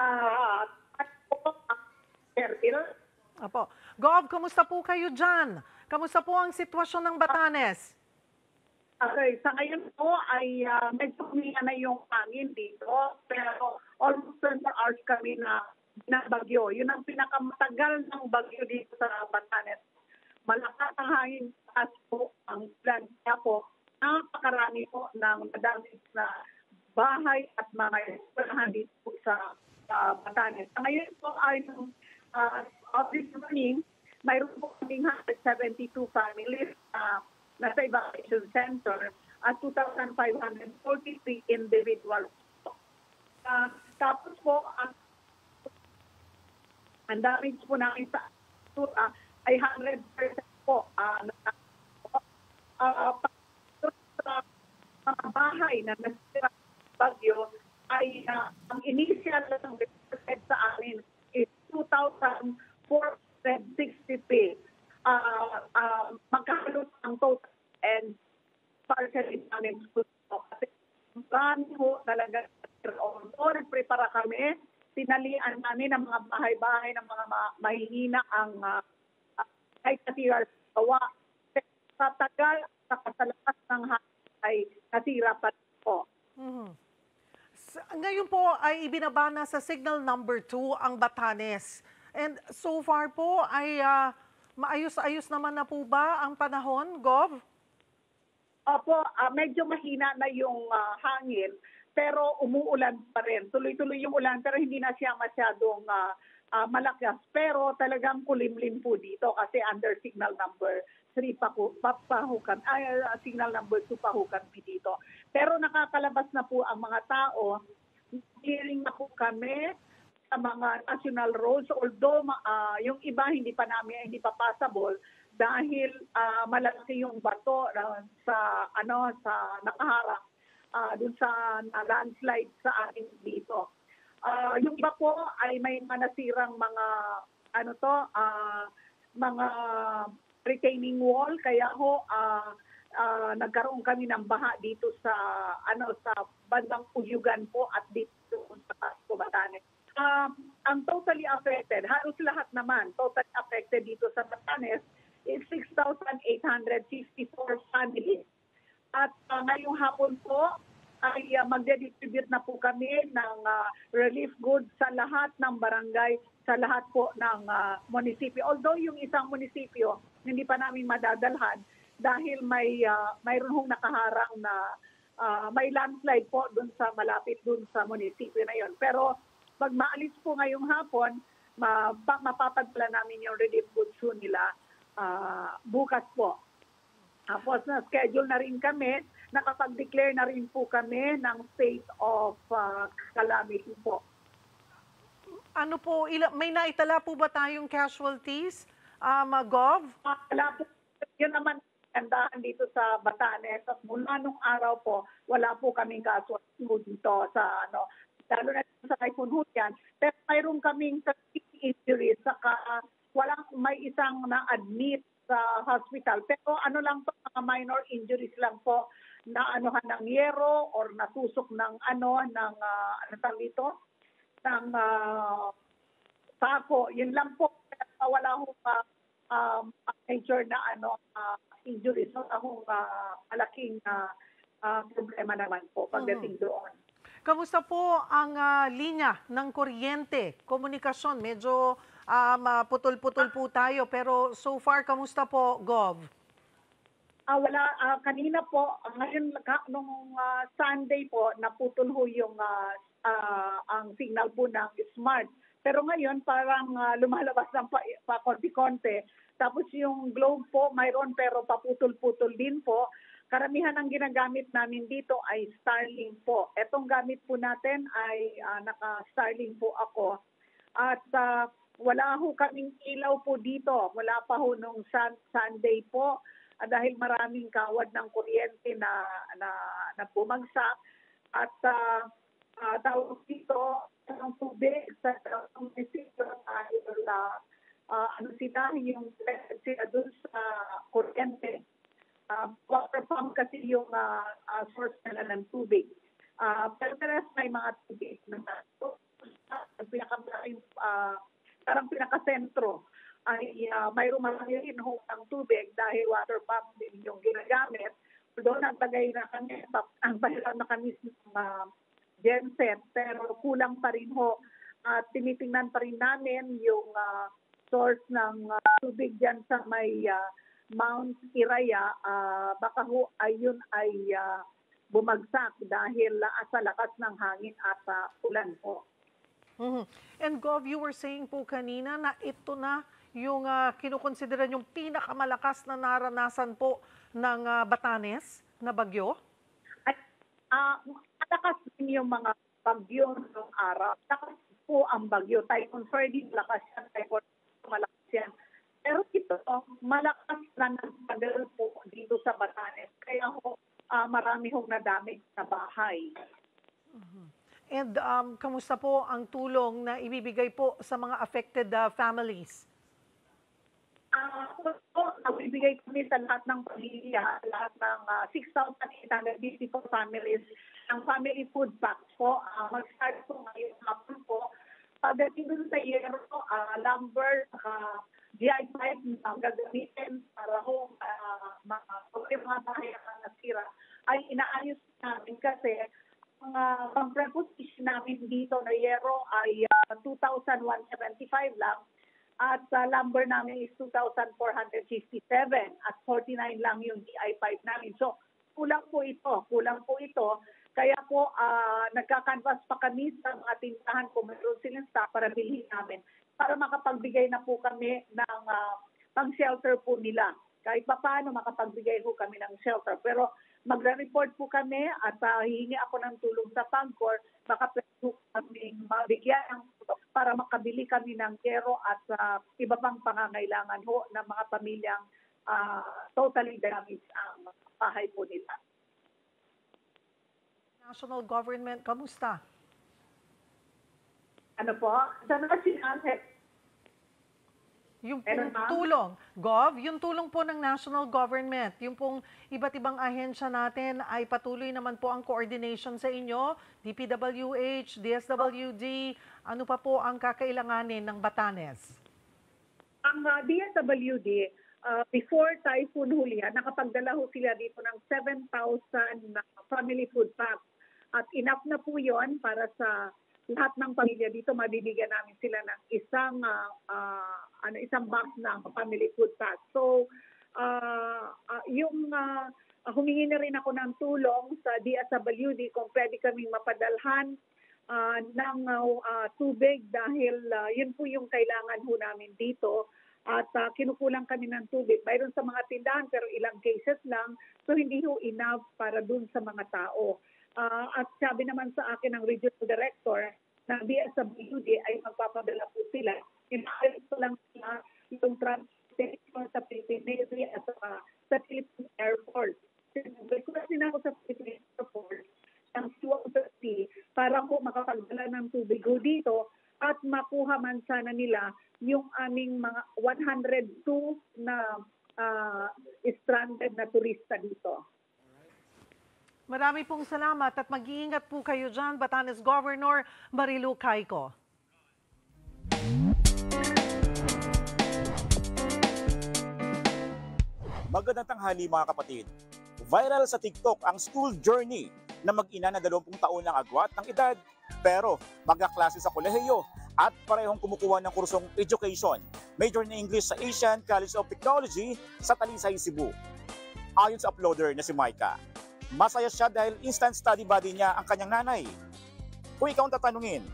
Apo. Gov, kumusta po kayo dyan? Kamusta po ang sitwasyon ng Batanes? Okay, sa ngayon po ay medyo huminga na yung hangin dito, pero almost 24 hours kami na bagyo. Yun ang pinakamatagal ng bagyo dito sa Batanes. Malakas ang hangin, taas po ang plan. Kaya po, napakarami po ng nadamage na bahay at mga eskwelahan dito po sa Batanes. Sa ngayon po ay of this morning, mayroon po kaming 172 families nasa evacuation center at 2,543 individuals. Tapos po, ang damage po namin sa ay 100% po. Sa mga bahay na nasira bagyo ay ang initial ng reported sa amin is 2,460 magkahalot ang total and partially damage po. Kasi marami po talaga nagprepara kami. Tinalian namin ang mga bahay-bahay ng mga mahihina ang kahit nasira sa gawa. Sa tagal, sa kasalakas ng hangin ay nasira pa po. Ngayon po ay ibinabana sa signal number 2 ang Batanes. And so far po ay maayos-ayos naman na po ba ang panahon, Gov? Opo, medyo mahina na yung hangin. Pero umuulan pa rin. Tuloy-tuloy yung ulan pero hindi na siya masyadong malakas. Pero talagang kulimlim po dito kasi under signal number 3 pahukan. Signal number 2 pahukan po dito. Pero nakakalabas na po ang mga tao. Hearing na po kami sa mga national roads. Although yung iba hindi pa passable dahil malaki yung bato sa nakaharap. Doon sa landslide sa atin dito. Yung iba po ay may manasirang mga mga retaining wall kaya ho nagkaroon kami ng baha dito sa sa bandang Uyugan po at dito sa Batanes. Ang totally affected, halos lahat naman totally affected dito sa Batanes is 6,854 families. At ngayong hapon po, ay magde-distribute na po kami ng relief goods sa lahat ng barangay, sa lahat po ng munisipyo. Although yung isang munisipyo, hindi pa namin madadalhan dahil mayroon hong nakaharang na may landslide po dun sa malapit dun sa munisipyo na yon. Pero pag maalis po ngayong hapon, mapapadala namin yung relief goods nila bukas po. Tapos na-schedule na rin kami, nakapag-declare na rin po kami ng state of calamity po. Ano po, may naitala po ba tayong casualties, Gov? Wala po. Yun naman kandahan dito sa Batanes. At mula nung araw po, wala po kaming casualty dito sa lalo na sa Typhoon Hurricane. Pero mayroon kaming 30 injuries, saka may isang na-admit sa hospital. Pero lang po, mga minor injuries lang po, na anuhan ng yero or natusok ng sako. Yun lang po. Wala hong major na injuries. Wala hong malaking problema naman po pagdating doon. Kamusta po ang linya ng kuryente, komunikasyon? Medyo putol-putol po tayo, pero so far, kamusta po, Gov? Wala. Kanina po, ngayon, nung Sunday po, naputol ho yung ang signal po ng Smart. Pero ngayon, parang lumalabas ng pa konti-konti. Tapos yung Globe po, mayroon pero paputol-putol din po. Karamihan ang ginagamit namin dito ay Starlink po. Etong gamit po natin ay naka-Starlink po ako. At wala ho kaming ilaw po dito. Wala pa ho nung Sunday po dahil maraming kawad ng kuryente na bumagsak. At tawag dito ng tubig sa munisipyo yung sila dun sa kuryente. Water pump kasi yung source nila ng tubig. Pero may mga tubig na parang pinakasentro ay mayroong marami rin ng tubig dahil water pump din yung ginagamit. Doon naglagay na kami, ang bahilan na kami ng genset, pero kulang pa rin ho. Tinitingnan pa rin namin yung source ng tubig dyan sa may Mount Iraya, baka ho ayun ay bumagsak dahil sa lakas ng hangin at ulan po. And Gov, you were saying po kanina na ito na yung kinukonsidera yung pinakamalakas na naranasan po ng Batanes na bagyo? Malakas din yung mga bagyo ng araw. Malakas po ang bagyo. Typhoon Freddy, malakas yan. Typhoon, malakas yan. Pero ito, malakas na nagpagal po dito sa Batanes. Kaya marami hong nadamage na bahay. And kamusta po ang tulong na ibibigay po sa mga affected families? Nagbibigay kami sa lahat ng pamilya, lahat ng 6,854 families ng family food packs po. Mag-start po ngayon hapon po. Pagdating dun sa yero, lumber, GI5 na gagamitin para mga bahay na nasira ay inaayos namin kasi ang pang-preposition namin dito na yero ay 2,175 lang at lumber namin is 2,457 at 49 lang yung GI5 namin. So kulang po ito. Kaya po nagka-canvas pa kami sa mga tindahan kung meron silang stock para bilhin namin para makapagbigay na po kami ng pang-shelter po nila. Kahit pa paano makapagbigay po kami ng shelter. Pero magre-report po kami at hihingi ako ng tulong sa PAGCOR, baka pwede po kami mabigyan para makabili kami ng yero at iba pang pangangailangan ho ng mga pamilyang totally damaged ang bahay po nila. National government, kamusta? Ano po? Saan na sinasabi? Yung pong tulong, Gov, yung tulong po ng national government, yung pong iba't ibang ahensya natin ay patuloy naman po ang coordination sa inyo, DPWH, DSWD, ano pa po ang kakailanganin ng Batanes? Ang DSWD, before Typhoon Julia, nakapagdala ho sila dito ng 7,000 family food packs At enough na po yon para sa lahat ng pamilya dito. Mabibigyan namin sila ng isang box ng family food pack. So, humingi na rin ako ng tulong sa DSWD kung pwede kaming mapadalhan ng tubig dahil yun po yung kailangan ho namin dito. At kinukulang kami ng tubig. Mayroon sa mga tindahan pero ilang cases lang. So hindi ho enough para dun sa mga tao. At sabi naman sa akin ng regional director ng DSWD ay magpapadala po sila. Inaayos ko lang sila yung transportation sa Philippine Navy at sa Philippine Air Force. Request din ako sa Philippine Air Force ng C-130 para po makapagdala ng tubig dito at makuha man sana nila yung aming mga 102 na stranded na turista dito. Marami pong salamat at mag-iingat po kayo dyan, Batanes Governor Marilu Cayco. Magandang tanghali mga kapatid. Viral sa TikTok ang school journey na mag-ina na 20 taon lang agwat ng edad pero magkaklase sa kolehiyo at parehong kumukuha ng kursong education. Major in English sa Asian College of Technology sa Talisay, Cebu. Ayon sa uploader na si Micah, masaya siya dahil instant study buddy niya ang kanyang nanay. Kung ikaw ang tatanungin,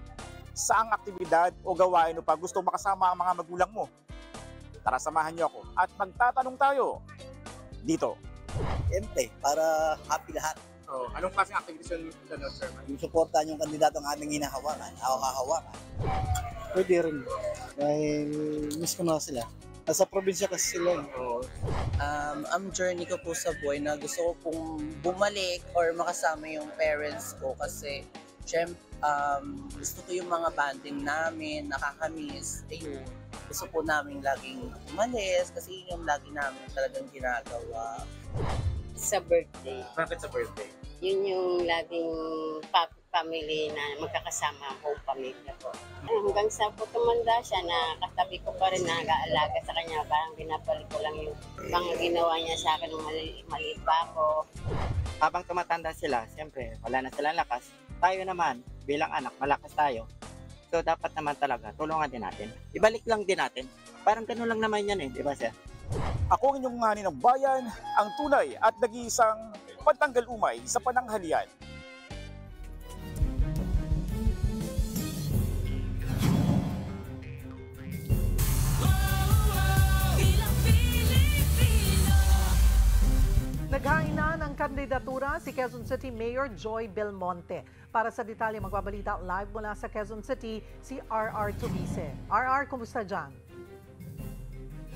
saang aktibidad o gawain mo pa gusto makasama ang mga magulang mo? Tara samahan niyo ako at magtatanong tayo dito. Siyempre, para happy lahat. Oh, anong klaseng activities yun, sir? Yung supportahan yung kandidato ang aming hinahawakan, ako kahawakan. Pwede rin. Dahil miss ko na sila. Nasa probinsya kasi sila. Ang journey ko po sa buhay na gusto ko pong bumalik or makasama yung parents ko kasi syempre, gusto ko yung mga banding namin, nakakamiss. Ayun, gusto po namin laging umalis kasi yun yung lagi namin talagang ginagawa. Sa birthday. Bakit sa birthday? Yun yung laging family na magkakasama ang buong pamilya ko. Hanggang sa po tumanda siya na katabi ko pa rin nag-aalaga sa kanya. Parang binabalik ko lang yung mga ginawa niya sa akin nung maliit pa ako. Habang tumatanda sila, siyempre wala na silang lakas. Tayo naman, bilang anak, malakas tayo. So dapat naman talaga, tulungan din natin. Ibalik lang din natin. Parang ganun lang naman yan di ba sir? Ako ang inyong ngani ng bayan, ang tunay at nag-iisang pantanggal umay sa pananghalian. Naghain na ng kandidatura si Quezon City Mayor Joy Belmonte. Para sa detalye, magbabalita live mula sa Quezon City, si RR Tubise. RR, kumusta dyan?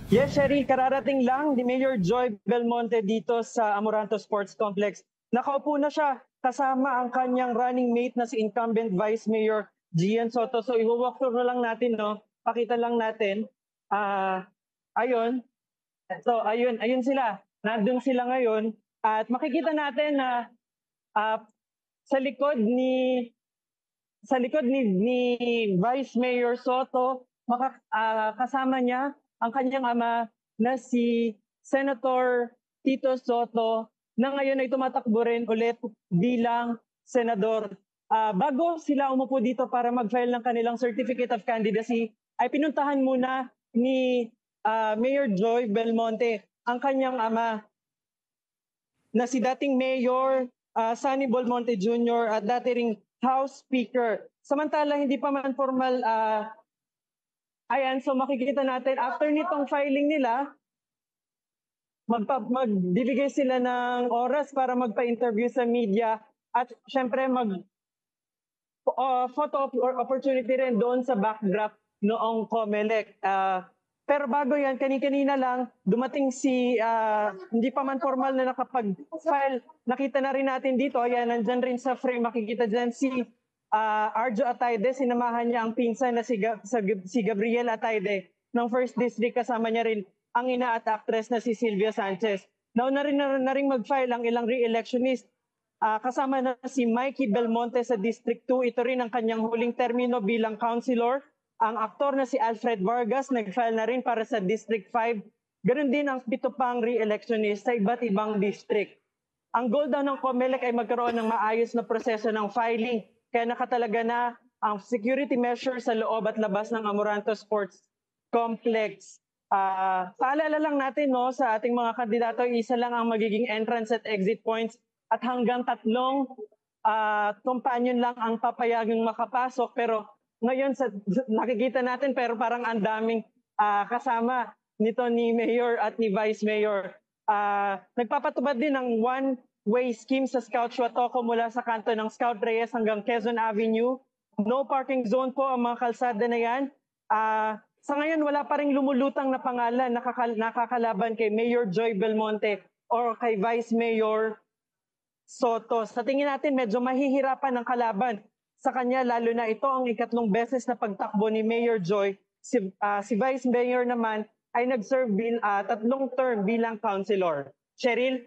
Yes, Sherry, kararating lang ni Mayor Joy Belmonte dito sa Amoranto Sports Complex. Nakaupo na siya kasama ang kanyang running mate na si incumbent Vice Mayor Gian Soto. So i-walk through na lang natin, Pakita lang natin. Ayun. So ayun sila. Nandun sila ngayon at makikita natin na sa likod ni Vice Mayor Soto, kasama niya ang kanyang ama na si Senator Tito Soto na ngayon ay tumatakbo rin ulit bilang senador. Bago sila umupo dito para mag-file ng kanilang Certificate of Candidacy, ay pinuntahan muna ni Mayor Joy Belmonte ang kanyang ama na si dating Mayor Sunny Belmonte Jr. at dati ring House Speaker. Samantala, hindi pa man formal ayan, so makikita natin, after nitong filing nila, magbibigay sila ng oras para magpa-interview sa media at syempre photo opportunity rin doon sa backdrop noong COMELEC. Pero bago yan, kanina lang, dumating hindi pa man formal na nakapag-file. Nakita na rin natin dito, ayan, nandyan rin sa frame, makikita dyan si Arjo Atayde, sinamahan niya ang pinsan na si Gabriel Atayde ng 1st District, kasama niya rin ang ina at actress na si Sylvia Sanchez. Nauna na rin mag-file ang ilang re-electionist. Kasama na si Mikey Belmonte sa District 2. Ito rin ang kanyang huling termino bilang councilor. Ang aktor na si Alfred Vargas nag-file na rin para sa District 5. Ganon din ang 7 pang re-electionist sa iba't ibang district. Ang goal daw ng COMELEC ay magkaroon ng maayos na proseso ng filing. Kaya nakatalaga na ang security measures sa loob at labas ng Amoranto Sports Complex. Paalala lang natin sa ating mga kandidato, isa lang ang magiging entrance at exit points at hanggang 3 companion lang ang papayagang makapasok. Pero ngayon nakikita natin pero parang ang daming kasama nito ni Mayor at ni Vice Mayor. Nagpapatupad din ng one-way scheme sa Scout Chuatoco mula sa kanto ng Scout Reyes hanggang Quezon Avenue. No parking zone po ang mga kalsada na yan. Sa ngayon, wala pa rin lumulutang na pangalan nakakalaban kay Mayor Joy Belmonte or kay Vice Mayor Soto. Sa tingin natin, medyo mahihirapan ang kalaban sa kanya, lalo na ito ang ikatlong beses na pagtakbo ni Mayor Joy. Si Vice Mayor naman ay nag-serve 3 term bilang councilor. Cheryl?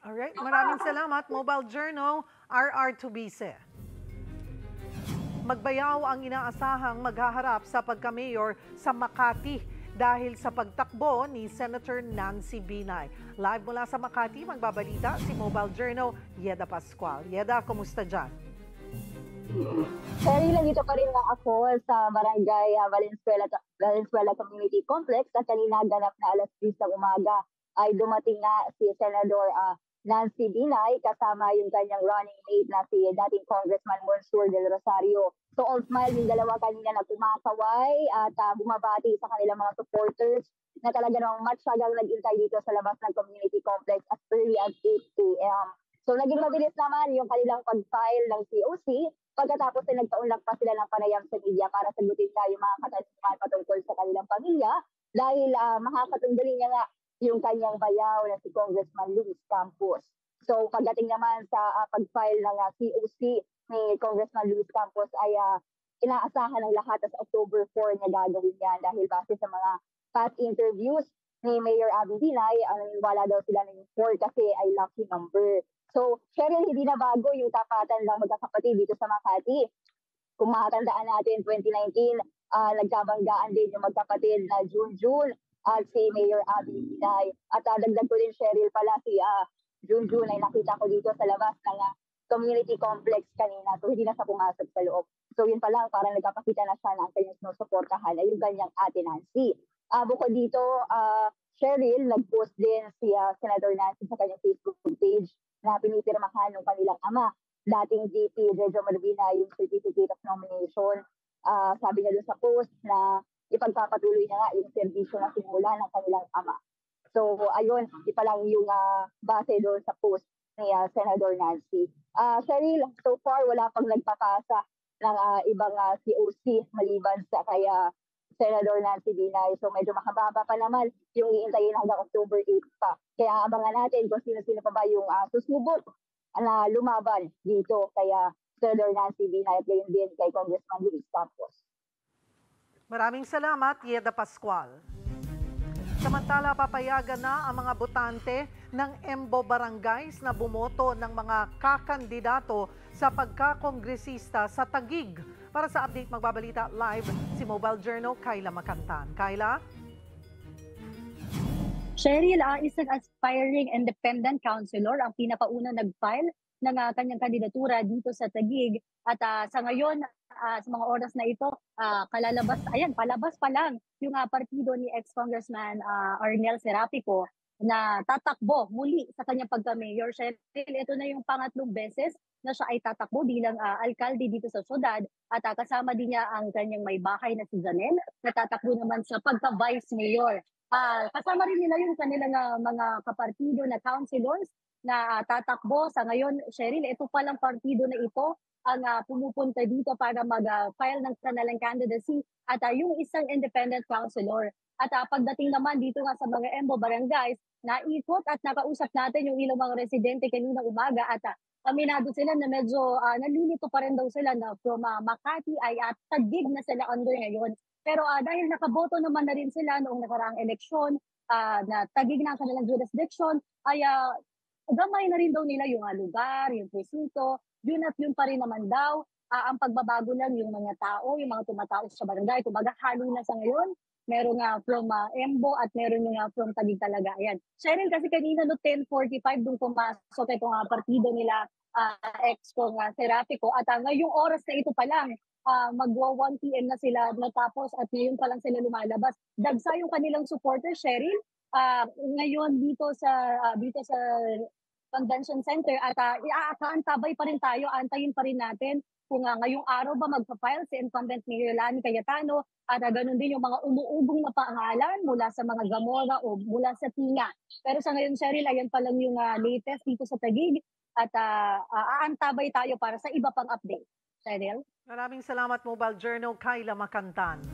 Alright, maraming salamat. Mobile Journal, RR Tubise. Magbayaw ang inaasahang maghaharap sa pagka-mayor sa Makati dahil sa pagtakbo ni Senator Nancy Binay. Live mula sa Makati, magbabalita si Mobile Journal, Yeda Pascual. Yeda, kumusta dyan? Sorry, nandito pa rin na ako sa Barangay Valenzuela Community Complex at kanina ganap na alas 10 ng umaga ay dumating na si Senador Nancy Binay kasama yung kanyang running mate na si dating Congressman Monsur del Rosario. So all smile yung dalawa kanina na kumakaway at bumabati sa kanilang mga supporters na talaga namang matyagang nag-intay dito sa labas ng community complex as early as 8 a.m. So naging mabilis naman yung kanilang pag-file ng COC. Pagkatapos ay nagpaunlak pa sila ng panayam sa media para sagutin na yung mga katanungan patungkol sa kanilang pamilya dahil makakatunggali niya nga yung kanyang bayaw na si Congressman Luis Campos. So pagdating naman sa pag-file ng COC ni Congressman Luis Campos ay inaasahan ng lahat sa October 4 na gagawin yan dahil base sa mga past interviews ni Mayor Abby Binay, wala daw sila ng 4 kasi ay lucky number. So, Cheryl, hindi na bago yung tapatan ng magkakapatid dito sa Makati. Kung makatandaan natin, 2019, nagkabanggaan din yung magkapatid na Junjun at si Mayor Abby Binay. At dagdag ko din, Cheryl, pala si Junjun ay nakita ko dito sa labas ng community complex kanina. So, hindi na siya pumasok sa loob. So, yun pa lang, parang nagkapakita na siya na ang kanyang sinusuportahan ay yung ganyang ate Nancy. Bukod dito, Cheryl, nag-post din si Senator Nancy sa kanyang Facebook page na pinipirmahan ng kanilang ama, dating VP Rejo Marvina, yung Certificate of Nomination. Sabi niya doon sa post na ipagpapatuloy na nga yung serbisyo na simula ng kanilang ama. So, ayun, ipa lang yung base doon sa post ni Senator Nancy. Cheryl, so far wala pang nagpapasa ng ibang COC maliban sa kaya Senator Nancy Binay. So medyo makababa pa naman yung iintayin hanggang October 8 pa. Kaya abangan natin kung sino-sino pa ba yung susubok na lumaban dito kaya Senator Nancy Binay at gayon din kay Congressman Luis Campos. Maraming salamat, Yeda Pascual. Samantala, papayagan na ang mga botante ng Embo Barangays na bumoto ng mga kakandidato sa pagkakongresista sa Taguig. Para sa update, magbabalita live si Mobile Journal, Kayla Makantan. Kayla? Cheryl, isang aspiring independent councilor ang pinapauna nag-file ng kanyang kandidatura dito sa Taguig. At sa ngayon, sa mga oras na ito, palabas pa lang yung partido ni ex-congressman Arnel Serapico na tatakbo muli sa kanyang pagka-mayor. Cheryl, ito na yung pangatlong beses na siya ay tatakbo bilang alkalde dito sa syudad at kasama din niya ang kanyang may bahay na si Janel na tatakbo naman sa pagka-vice mayor. Kasama rin nila yung kanilang mga kapartido na councilors na tatakbo. Sa ngayon, Cheryl, ito palang partido na ito ang pumupunta dito para mag-file ng kanilang candidacy at yung isang independent councilor. At pagdating naman dito nga sa mga Embo Barangays, naikot at nakausap natin yung ilang mga residente kanina umaga at aminado sila na medyo nalilito pa rin daw sila na from Makati ay Taguig na sila under ngayon. Pero dahil nakaboto naman na rin sila noong nakaraang eleksyon na Taguig na ang kanilang jurisdiction, ay gamay na rin daw nila yung lugar, yung presinto, yun at yun pa rin naman daw. Ang pagbabago lang yung mga tao, yung mga tumatao sa barangay, kumbaga halo na sa ngayon meron nga from Embo at meron nga from Taguig talaga. Ayan. Cheryl, kasi kanina no 10:45 doon pumasok itong partido nila ex-ko nga Serafico at ngayong oras na ito pa lang magwa 1 p.m. na sila natapos at ngayon pa lang sila lumalabas. Dagsa yung kanilang supporter, Cheryl, ngayon dito sa convention center at aantabay pa rin tayo, antayin pa rin natin kung ngayong araw ba magpa-file si incumbent Mayor Lani Cayetano at ganun din yung mga umuugong na pangalan mula sa mga Gamora o mula sa Tinga. Pero sa ngayon, Cheryl, ayan pa lang yung latest dito sa Taguig at aantabay tayo para sa iba pang update. Cheryl? Maraming salamat, Mobile Journal, Kayla Makantan.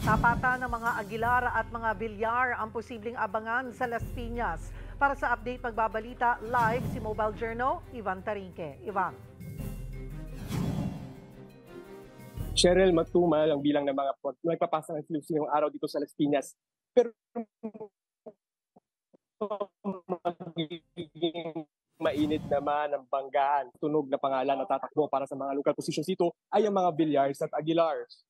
Tapatan ng mga Aguilar at mga Villar ang posibleng abangan sa Las Piñas. Para sa update, magbabalita live si Mobile Journal, Ivan Tarinque. Ivan. Cheryl, matumal ang bilang ng mga nagpapasa ng flu ngayong araw dito sa Las Piñas. Pero mainit naman ang banggaan. Tunog na pangalan na tatakbo para sa mga local positions dito ay ang mga Villars at Aguilars.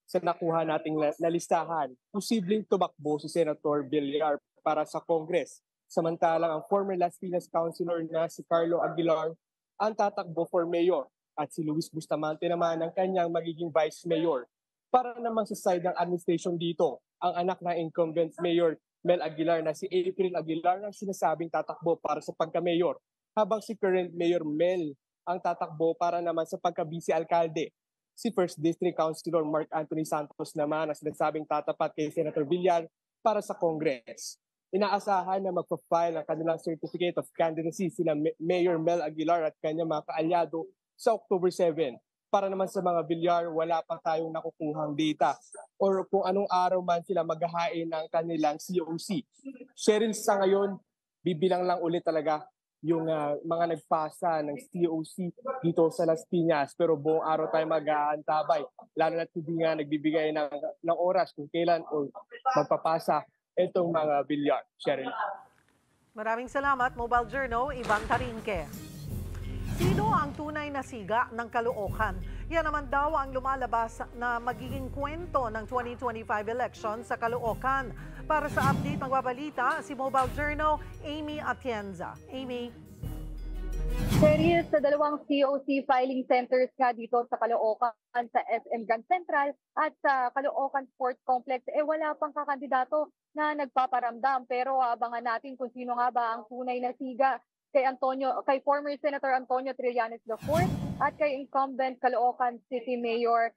Sa nakuha nating nalistahan, posibleng tumakbo si Senator Villar para sa Congress. Samantalang ang former Las Piñas Councilor na si Carlo Aguilar ang tatakbo for mayor at si Luis Bustamante naman ang kanyang magiging vice mayor. Para naman sa side ng administration dito, ang anak ng incumbent mayor Mel Aguilar na si April Aguilar ang sinasabing tatakbo para sa pagka-mayor, habang si current Mayor Mel ang tatakbo para naman sa pagka-vice-alkalde. Si First District Councilor Mark Anthony Santos naman ang sinasabing tatapat kay Senator Villar para sa Congress. Inaasahan na magpa-file ang kanilang Certificate of Candidacy sila Mayor Mel Aguilar at kanyang mga kaalyado sa October 7. Para naman sa mga Villar, wala pa tayong nakukuhang data or kung anong araw man sila maghahain ng kanilang COC. Cheryl, sa ngayon, bibilang lang ulit talaga yung mga nagpasa ng COC dito sa Las Piñas. Pero buong araw tayo mag-aantabay, lalo na hindi nga nagbibigay ng oras kung kailan o magpapasa itong mga Villar. Cheryl. Maraming salamat, Mobile Journal, Ivan Tarinque. Sino ang tunay na siga ng Caloocan? Yan naman daw ang lumalabas na magiging kwento ng 2025 election sa Caloocan. Para sa update, magbabalita si Mobile Journal, Amy Atienza. Amy. Serious sa dalawang COC filing centers nga dito sa Caloocan, sa SM Grand Central at sa Caloocan Sports Complex, wala pang kakandidato na nagpaparamdam. Pero abangan natin kung sino nga ba ang tunay na siga kay former Senator Antonio Trillanes IV at kay incumbent Caloocan City Mayor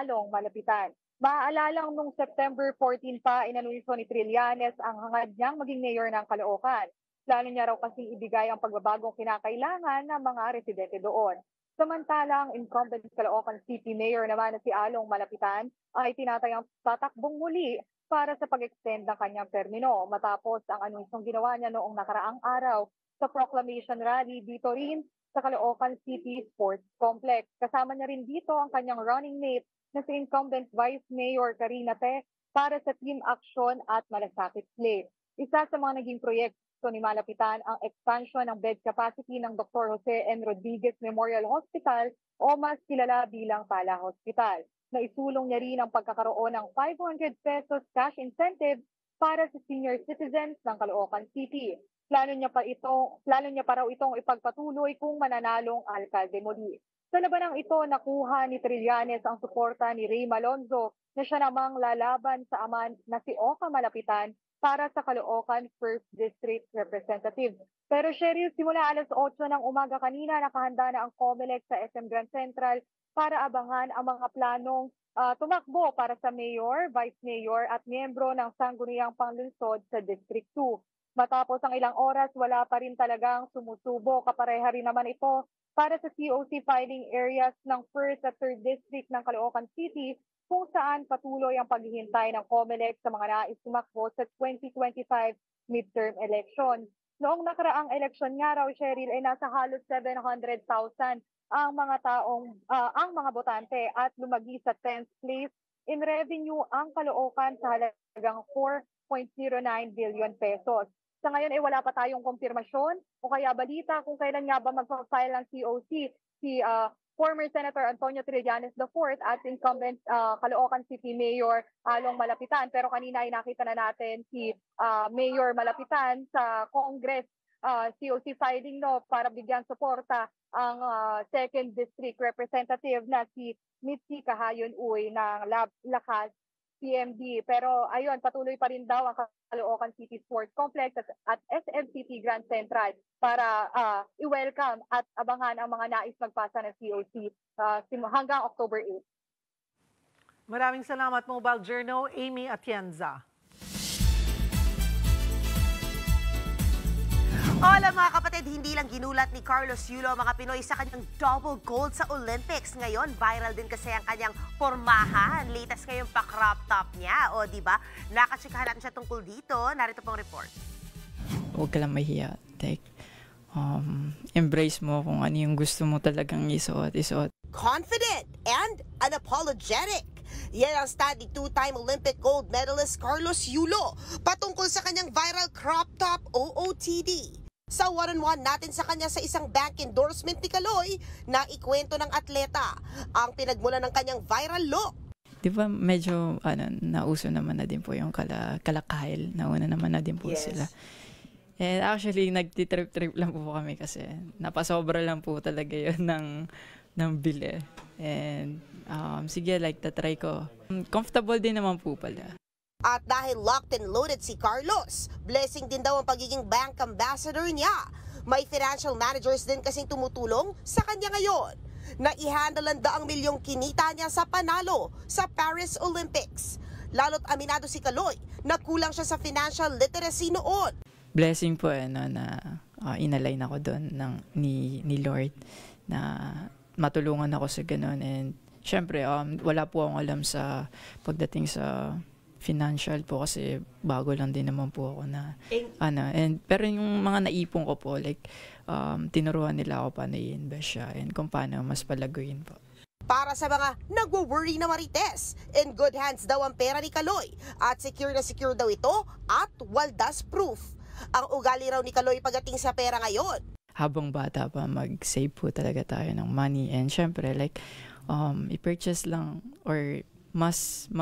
Along Malapitan. Maaalala nung September 14 pa, inanunsyo ni Trillanes ang hangad niyang maging mayor ng Caloocan. Plano niya raw kasing ibigay ang pagbabagong kinakailangan ng mga residente doon. Samantalang incumbent Caloocan City Mayor naman na si Along Malapitan ay tinatayang tatakbong muli para sa pag-extend ng kanyang termino matapos ang anunsyong ginawa niya noong nakaraang araw sa proclamation rally dito rin sa Caloocan City Sports Complex. Kasama niya rin dito ang kanyang running mate na si incumbent Vice Mayor Karina Te para sa Team Action at Malasakit Slate. Isa sa mga naging proyekto ni Malapitan ang expansion ng bed capacity ng Dr. Jose N. Rodriguez Memorial Hospital o mas kilala bilang Pala Hospital. Naisulong niya rin ang pagkakaroon ng 500 pesos cash incentive para sa senior citizens ng Caloocan City. Plano niya pa raw itong ipagpatuloy kung mananalong alkalde muli. Sa labanang ito, nakuha ni Trillanes ang suporta ni Ray Malonzo na siya namang lalaban sa ama na si Oka Malapitan para sa Caloocan 1st District Representative. Pero Cheryl, simula alas 8 ng umaga kanina, nakahanda na ang COMELEC sa SM Grand Central para abangan ang mga planong tumakbo para sa Mayor, Vice Mayor at miyembro ng Sangguniang Panglungsod sa District 2. Matapos ang ilang oras, wala pa rin talagang sumusubo. Kapareha rin naman ito para sa COC filing areas ng 1st at 3rd District ng Caloocan City kung saan patuloy ang paghihintay ng COMELEC sa mga nais tumakbo sa 2025 midterm election. Noong nakaraang eleksyon nga raw, Cheryl, ay nasa halos 700,000 ang mga botante at lumagi sa 10th place in revenue ang Caloocan sa halagang 4.09 billion pesos. Sa ngayon ay wala pa tayong kumpirmasyon o kaya balita kung kailan nga ba magpa-file ng COC si former Senator Antonio Trillanes IV at incumbent Caloocan City Mayor Along Malapitan. Pero kanina ay nakita na natin si Mayor Malapitan sa Congress COC filing para bigyang suporta ang 2nd District Representative na si Mitzi Kahayon Uy ng Lakas PMD. Pero ayun, patuloy pa rin daw ang Caloocan City Sports Complex at SM City Grand Central para i-welcome at abangan ang mga nais magpasa ng COC hanggang October 8. Maraming salamat, Mobile Journal, Amy Atienza. Hola mga kapatid, hindi lang ginulat ni Carlos Yulo ang mga Pinoy sa kanyang double gold sa Olympics. Ngayon, viral din kasi ang kanyang pormahan. Latest ngayong pa-crop top niya. O diba, nakatsikahan natin siya tungkol dito. Narito pong report. Huwag ka lang mahiya. Like, embrace mo kung ano yung gusto mo talagang isuot. Confident and unapologetic. Yan ang stand ni two-time Olympic gold medalist Carlos Yulo patungkol sa kanyang viral crop top OOTD. Sa one-on-one natin sa kanya sa isang bank endorsement ni Kaloy na ikwento ng atleta ang pinagmula ng kanyang viral look. Di ba medyo nauso naman na din po yung kalakahil. Nauna naman na din po sila. And actually, nagtitrip-trip lang po kami kasi napasobra lang po talaga yun ng bili. And sige, tatry ko. Comfortable din naman po pala. At dahil locked and loaded si Carlos, blessing din daw ang pagiging bank ambassador niya. May financial managers din kasing tumutulong sa kanya ngayon na i-handle ang 1 milyong kinita niya sa panalo sa Paris Olympics. Lalo't aminado si Kaloy na kulang siya sa financial literacy noon. Blessing po na inalign ako doon ni Lord na matulungan ako sa ganun. And syempre, wala po akong alam sa pagdating sa financial po kasi bago lang din naman po ako pero yung mga naipon ko po, tinuruan nila ako paano i-invest siya and kung paano mas palaguin po. Para sa mga nagwo-worry na marites, in good hands daw ang pera ni Kaloy at secure na secure daw ito at waldas proof. Ang ugali raw ni Kaloy pagdating sa pera ngayon. Habang bata pa, mag-save po talaga tayo ng money and syempre i-purchase lang or mas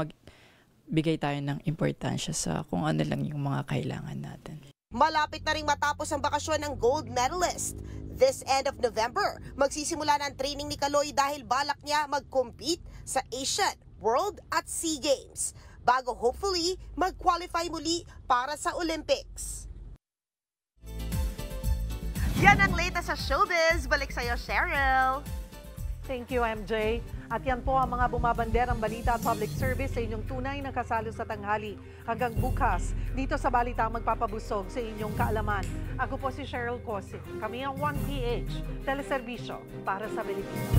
bigay tayo ng importansya sa kung ano lang yung mga kailangan natin. Malapit na ring matapos ang bakasyon ng gold medalist. This end of November, magsisimula na ang training ni Kaloy dahil balak niya mag-compete sa Asian, World at SEA Games bago hopefully mag-qualify muli para sa Olympics. Yan ang latest sa showbiz. Balik sa'yo, Cheryl. Thank you, MJ. At yan po ang mga bumabanderang balita at public service sa inyong tunay na kasalo sa tanghali. Hanggang bukas, dito sa Balita magpapabusog sa inyong kaalaman. Ako po si Cheryl Cosing. Kami ang 1PH, teleserbisyo para sa Pilipino.